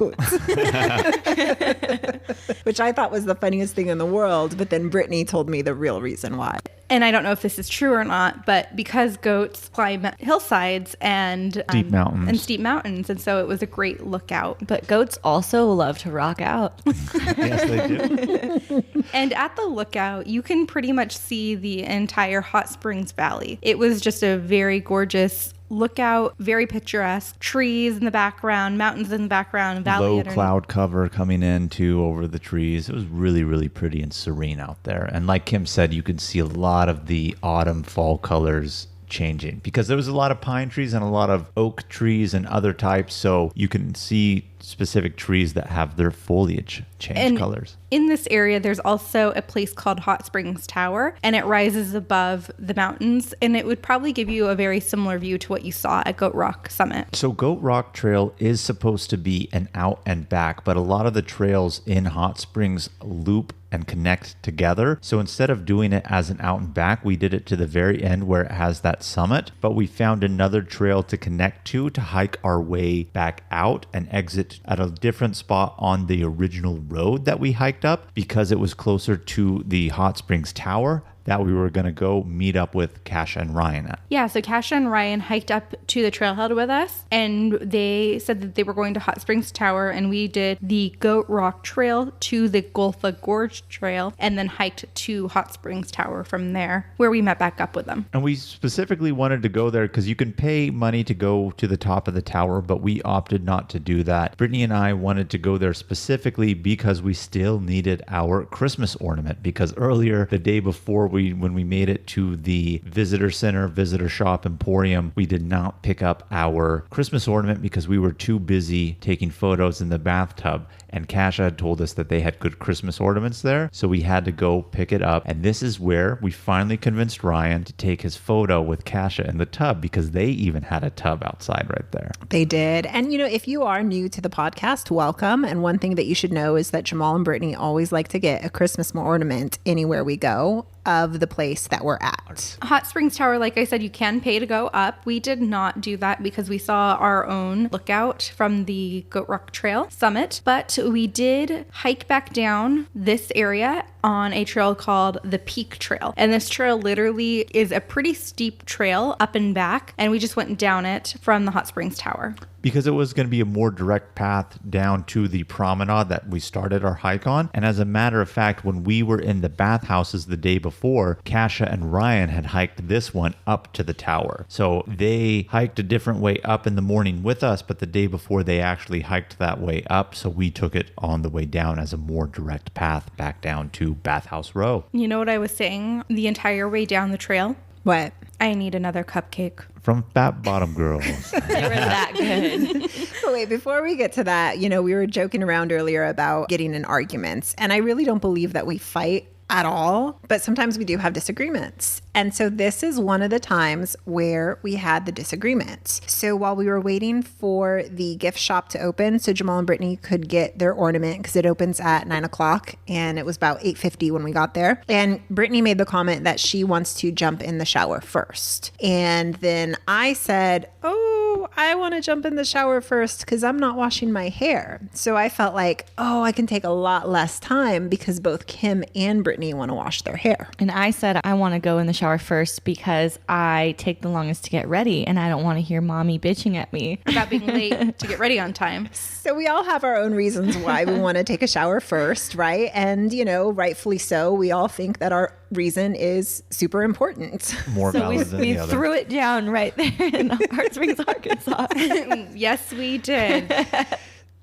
Which I thought was the funniest thing in the world. But then Brittany told me the real reason why. And I don't know if this is true or not, but because goats climb hillsides and steep mountains. And so it was a great lookout. But goats also love to rock out. Yes, they do. And at the lookout, you can pretty much see the entire Hot Springs Valley. It was just a very gorgeous lookout, very picturesque. Trees in the background, mountains in the background, valley low underneath. cloud cover coming in too over the trees. It was really, really pretty and serene out there. And like Kim said, you could see a lot of the autumn fall colors changing because there was a lot of pine trees and a lot of oak trees and other types. So you can see specific trees that have their foliage change colors. In this area, there's also a place called Hot Springs Tower, and it rises above the mountains, and it would probably give you a very similar view to what you saw at Goat Rock Summit. So Goat Rock Trail is supposed to be an out and back, but a lot of the trails in Hot Springs loop and connect together. So instead of doing it as an out and back, we did it to the very end where it has that summit, but we found another trail to connect to hike our way back out and exit at a different spot on the original road that we hiked up because it was closer to the Hot Springs Tower that we were going to go meet up with Kasha and Ryan at. Yeah, so Kasha and Ryan hiked up to the trailhead with us, and they said that they were going to Hot Springs Tower, and we did the Goat Rock Trail to the Golfa Gorge Trail, and then hiked to Hot Springs Tower from there, where we met back up with them. And we specifically wanted to go there because you can pay money to go to the top of the tower, but we opted not to do that. Brittany and I wanted to go there specifically because we still needed our Christmas ornament, because earlier, the day before when we made it to the visitor center, visitor shop, emporium, we did not pick up our Christmas ornament because we were too busy taking photos in the bathtub. And Kasha had told us that they had good Christmas ornaments there, so we had to go pick it up. And this is where we finally convinced Ryan to take his photo with Kasha in the tub because they even had a tub outside right there. They did. And, you know, if you are new to the podcast, welcome. And one thing that you should know is that Jamal and Brittany always like to get a Christmas ornament anywhere we go of the place that we're at. Hot Springs Tower, like I said, you can pay to go up. We did not do that because we saw our own lookout from the Goat Rock Trail summit, but But we did hike back down this area on a trail called the Peak Trail. And this trail literally is a pretty steep trail up and back. And we just went down it from the Hot Springs Tower. Because it was going to be a more direct path down to the promenade that we started our hike on. And as a matter of fact, when we were in the bathhouses the day before, Kasha and Ryan had hiked this one up to the tower. So they hiked a different way up in the morning with us, but the day before they actually hiked that way up. So we took it on the way down as a more direct path back down to Bathhouse Row. You know what I was saying the entire way down the trail? What? I need another cupcake. From Fat Bottom Girls. They were that good. But wait, before we get to that, we were joking around earlier about getting in arguments. And I really don't believe that we fight at all, but sometimes we do have disagreements. And so this is one of the times where we had the disagreements. So while we were waiting for the gift shop to open, so Jamal and Brittany could get their ornament because it opens at 9:00 and it was about 8:50 when we got there. And Brittany made the comment that she wants to jump in the shower first. And then I said, I want to jump in the shower first because I'm not washing my hair. So I felt like, I can take a lot less time because both Kim and Brittany want to wash their hair. And I said, I want to go in the shower first because I take the longest to get ready and I don't want to hear mommy bitching at me About being late to get ready on time. So we all have our own reasons why we want to take a shower first, right? And, rightfully so. We all think that our reason is super important. More So valid than we the other. threw it down right there in Hot Springs, Arkansas. Yes, we did.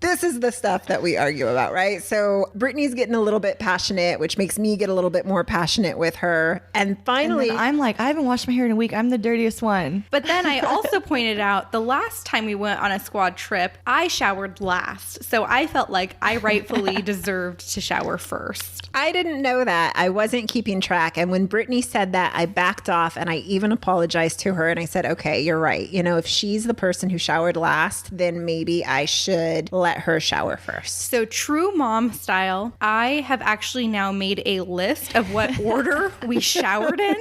This is the stuff that we argue about, right? So Brittany's getting a little bit passionate, which makes me get a little bit more passionate with her. And finally, And then I'm like, I haven't washed my hair in a week. I'm the dirtiest one. But then I also pointed out the last time we went on a squad trip, I showered last. So I felt like I rightfully deserved to shower first. I didn't know that. I wasn't keeping track. And when Brittany said that, I backed off and I even apologized to her. And I said, okay, you're right. If she's the person who showered last, then maybe I should let her shower first. So true mom style, I have actually now made a list of what order we showered in.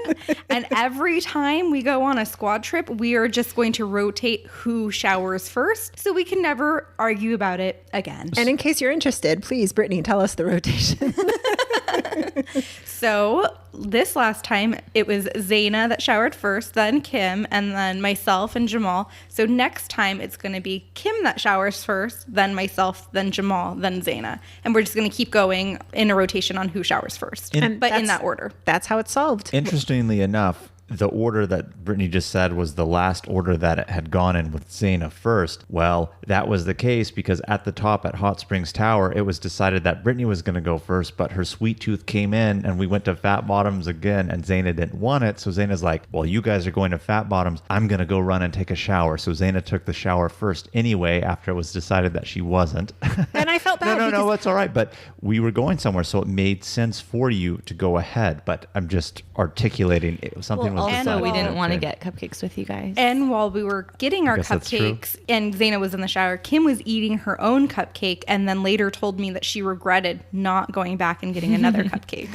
And every time we go on a squad trip, we are just going to rotate who showers first so we can never argue about it again. And in case you're interested, please, Brittany, tell us the rotation. So this last time, it was Zaina that showered first, then Kim, and then myself and Jamal. So next time, it's going to be Kim that showers first, then myself, then Jamal, then Zaina. And we're just going to keep going in a rotation on who showers first, but in that order. That's how it's solved. Interestingly enough, the order that Brittany just said was the last order that it had gone in with Zaina first. Well, that was the case because at the top at Hot Springs Tower, it was decided that Brittany was going to go first, but her sweet tooth came in and we went to Fat Bottoms again and Zaina didn't want it. So Zaina's like, well, you guys are going to Fat Bottoms. I'm going to go run and take a shower. So Zaina took the shower first anyway after it was decided that she wasn't. And I felt bad. No, it's all right. But we were going somewhere, so it made sense for you to go ahead. But I'm just articulating something was Also, decided. we didn't want to Okay. get cupcakes with you guys. And while we were getting our guess that's true. cupcakes and Zaina was in the shower, Kim was eating her own cupcake and then later told me that she regretted not going back and getting another cupcake.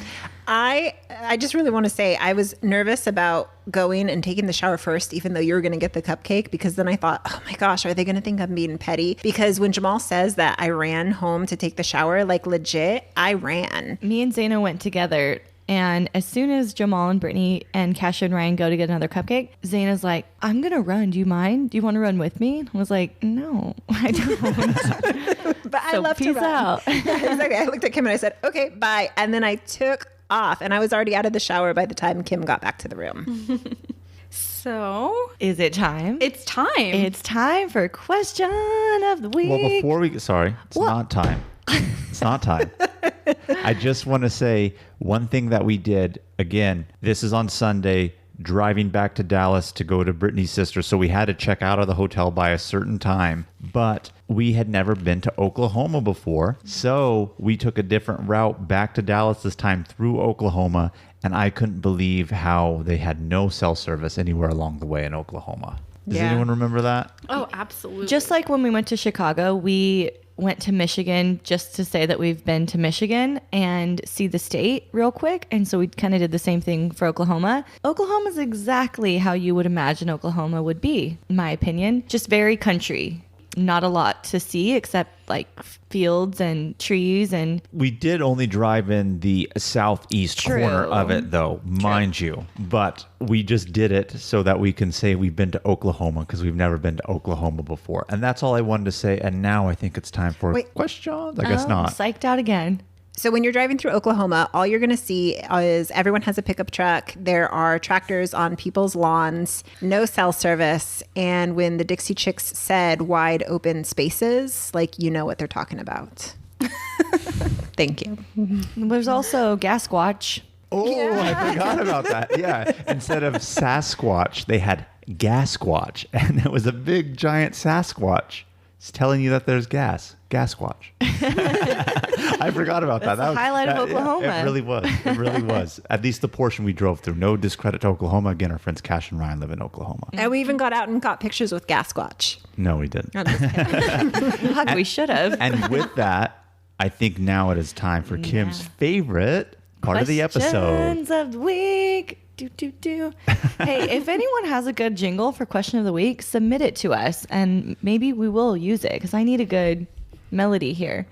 I just really want to say I was nervous about going and taking the shower first, even though you were going to get the cupcake, because then I thought, oh my gosh, are they going to think I'm being petty? Because when Jamal says that I ran home to take the shower, like legit, I ran. Me and Zaina went together. And as soon as Jamal and Brittany and Kasha and Ryan go to get another cupcake, Zaina's like, I'm going to run. Do you mind? Do you want to run with me? I was like, no, I don't. But I So love to peace run. out. Yeah, exactly. I looked at Kim and I said, okay, bye. And then I took off and I was already out of the shower by the time Kim got back to the room. So Is it time? it's time. It's time for question of the week. Well, before we... Sorry, it's not time. It's not time. I just want to say one thing that we did. Again, this is on Sunday, driving back to Dallas to go to Brittany's sister. So we had to check out of the hotel by a certain time. But we had never been to Oklahoma before. So we took a different route back to Dallas this time through Oklahoma. And I couldn't believe how they had no cell service anywhere along the way in Oklahoma. Does Yeah. anyone remember that? Oh, absolutely. Just like when we went to Chicago, we went to Michigan just to say that we've been to Michigan and see the state real quick. And so we kind of did the same thing for Oklahoma. Oklahoma is exactly how you would imagine Oklahoma would be, in my opinion. Just very country. Not a lot to see except like fields and trees and We did only drive in the southeast True. corner of it, though, mind you. But we just did it so that we can say we've been to Oklahoma, because we've never been to Oklahoma before. And that's all I wanted to say. And now I think it's time for questions. I guess not. psyched out again. So when you're driving through Oklahoma, all you're going to see is everyone has a pickup truck. There are tractors on people's lawns, no cell service. And when the Dixie Chicks said wide open spaces, like, you know what they're talking about. Thank you. There's also Gasquatch. Oh, I forgot about that. Yeah. Instead of Sasquatch, they had Gasquatch. And it was a big, giant Sasquatch. It's telling you that there's gas. Gasquatch. I forgot about that. That's the highlight of Oklahoma. Yeah, it really was. It really was. At least the portion we drove through. No discredit to Oklahoma. Again, our friends Kasha and Ryan live in Oklahoma. And we even got out and got pictures with Gasquatch. No, we didn't. Fuck, we should have. And with that, I think now it is time for Kim's favorite part of the episode. Questions of the week. Hey, if anyone has a good jingle for question of the week, submit it to us and maybe we will use it because I need a good melody here.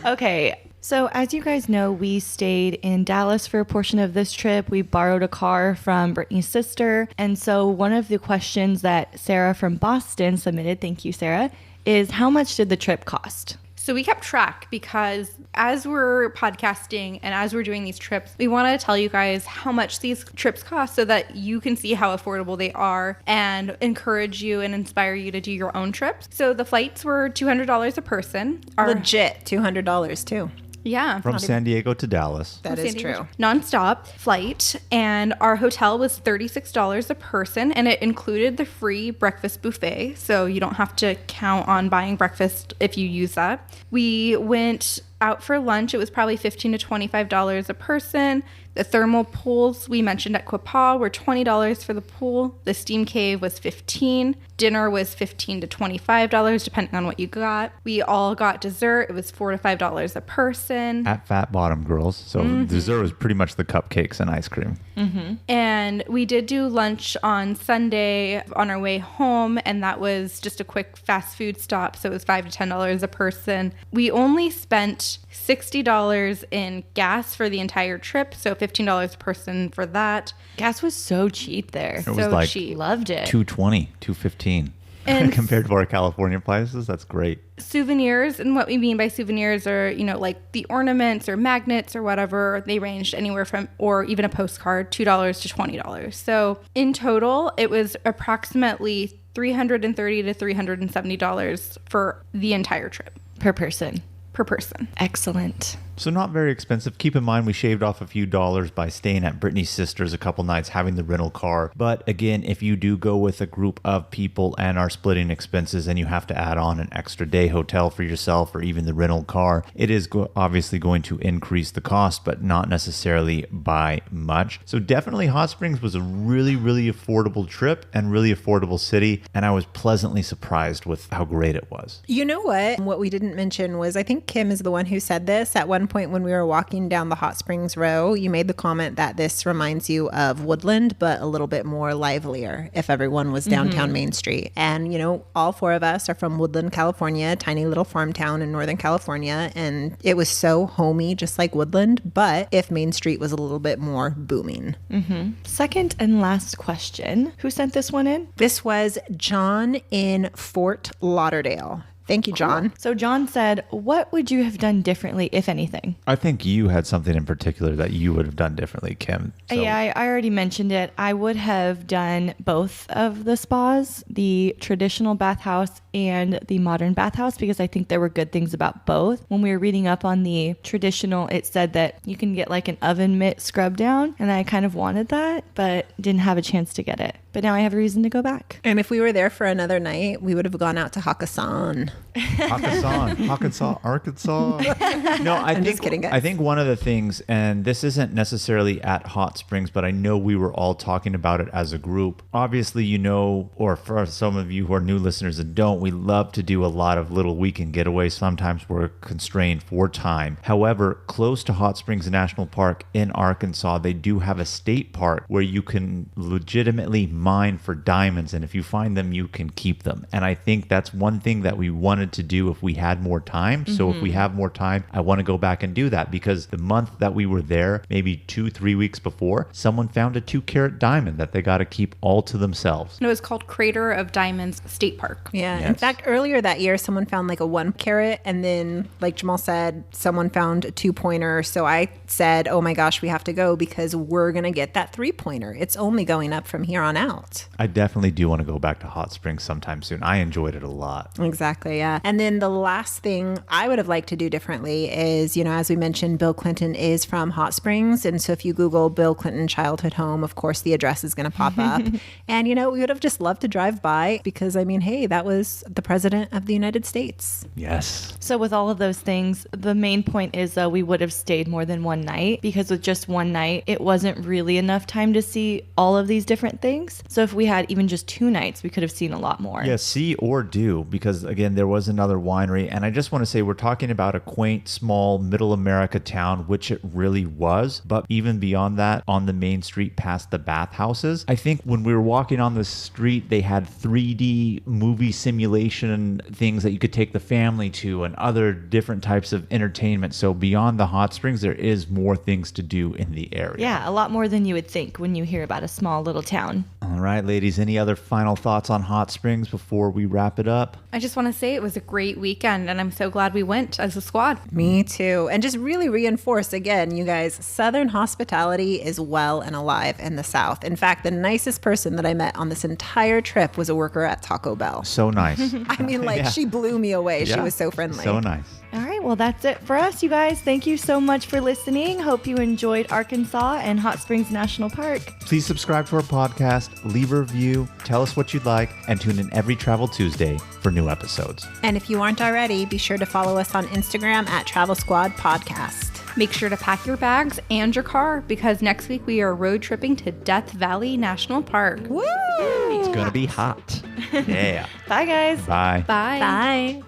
Okay. So as you guys know, we stayed in Dallas for a portion of this trip. We borrowed a car from Brittany's sister. And so one of the questions that Sarah from Boston submitted, thank you, Sarah, is how much did the trip cost? So we kept track because as we're podcasting and as we're doing these trips, we want to tell you guys how much these trips cost so that you can see how affordable they are and encourage you and inspire you to do your own trips. So the flights were $200 a person. Legit $200 too. Yeah. From San Diego to Dallas. That is true. Nonstop flight. And our hotel was $36 a person. And it included the free breakfast buffet. So you don't have to count on buying breakfast if you use that. We went out for lunch. It was probably $15 to $25 a person. The thermal pools we mentioned at Quapaw were $20 for the pool. The steam cave was $15. Dinner was $15 to $25, depending on what you got. We all got dessert. It was $4 to $5 a person. At Fat Bottom Girls. So dessert was pretty much the cupcakes and ice cream. And we did do lunch on Sunday on our way home, and that was just a quick fast food stop. So it was $5 to $10 a person. We only spent $60 in gas for the entire trip, so $15 a person for that. Gas was so cheap there. It was So like cheap. Loved it. $2.20, $2.15. And compared to our California prices, that's great. Souvenirs, and what we mean by souvenirs are, you know, like the ornaments or magnets or whatever. They ranged anywhere from, or even a postcard, $2 to $20. So in total, it was approximately $330 to $370 for the entire trip Per person. per person. Excellent. So not very expensive. Keep in mind we shaved off a few dollars by staying at Brittany's sister's a couple nights, having the rental car. But again, if you do go with a group of people and are splitting expenses and you have to add on an extra day hotel for yourself or even the rental car, it is obviously going to increase the cost, but not necessarily by much. So definitely Hot Springs was a really, really affordable trip and really affordable city. And I was pleasantly surprised with how great it was. You know what? What we didn't mention was, I think Kim is the one who said this at one point when we were walking down the Hot Springs Row. You made the comment that this reminds you of Woodland, but a little bit more livelier if everyone was downtown Main Street. And, you know, all four of us are from Woodland, California, a tiny little farm town in Northern California. And it was so homey, just like Woodland, but if Main Street was a little bit more booming. Second and last question. Who sent this one in? This was John in Fort Lauderdale. Thank you, John. So John said, what would you have done differently, if anything? I think you had something in particular that you would have done differently, Kim. So Yeah, I already mentioned it. I would have done both of the spas, the traditional bathhouse and the modern bathhouse, because I think there were good things about both. When we were reading up on the traditional, it said that you can get like an oven mitt scrub down, and I kind of wanted that, but didn't have a chance to get it. But now I have a reason to go back. And if we were there for another night, we would have gone out to Hakkasan. Arkansas. No, I'm just kidding, guys. I think one of the things, and this isn't necessarily at Hot Springs, but I know we were all talking about it as a group. Obviously, you know, or for some of you who are new listeners and don't, we love to do a lot of little weekend getaways. Sometimes we're constrained for time. However, close to Hot Springs National Park in Arkansas, they do have a state park where you can legitimately mine for diamonds, and if you find them, you can keep them. And I think that's one thing that we wanted to do if we had more time. So if we have more time, I want to go back and do that, because the month that we were there, maybe 2-3 weeks before, someone found a 2-carat diamond that they got to keep all to themselves. It was called Crater of Diamonds State Park. Yeah. In Yes. fact, earlier that year, someone found like a 1-carat. And then, like Jamal said, someone found a 2-pointer. So I said, oh my gosh, we have to go because we're going to get that 3-pointer. It's only going up from here on out. I definitely do want to go back to Hot Springs sometime soon. I enjoyed it a lot. Exactly, yeah. And then the last thing I would have liked to do differently is, you know, as we mentioned, Bill Clinton is from Hot Springs. And so if you Google Bill Clinton childhood home, of course, the address is going to pop up. And, you know, we would have just loved to drive by because, I mean, hey, that was the president of the United States. Yes. So with all of those things, the main point is though we would have stayed more than one night, because with just one night, it wasn't really enough time to see all of these different things. So if we had even just 2 nights, we could have seen a lot more. Yeah, see or do, because again, there was another winery. And I just want to say, we're talking about a quaint, small, middle America town, which it really was. But even beyond that, on the main street past the bathhouses, I think when we were walking on the street, they had 3D movie simulation things that you could take the family to and other different types of entertainment. So beyond the hot springs, there is more things to do in the area. Yeah, a lot more than you would think when you hear about a small little town. All right, ladies, any other final thoughts on Hot Springs before we wrap it up? I just want to say it was a great weekend, and I'm so glad we went as a squad. Me too. And just really reinforce again, you guys, Southern hospitality is well and alive in the South. In fact, the nicest person that I met on this entire trip was a worker at Taco Bell. So nice. I mean, like, Yeah. she blew me away. She Yeah. was so friendly. So nice. All right, well, that's it for us, you guys. Thank you so much for listening. Hope you enjoyed Arkansas and Hot Springs National Park. Please subscribe to our podcast, leave a review, tell us what you'd like, and tune in every Travel Tuesday for new episodes. And if you aren't already, be sure to follow us on Instagram at Travel Squad Podcast. Make sure to pack your bags and your car, because next week we are road tripping to Death Valley National Park. Woo! It's going to be hot. Yeah. Bye, guys. Bye. Bye. Bye.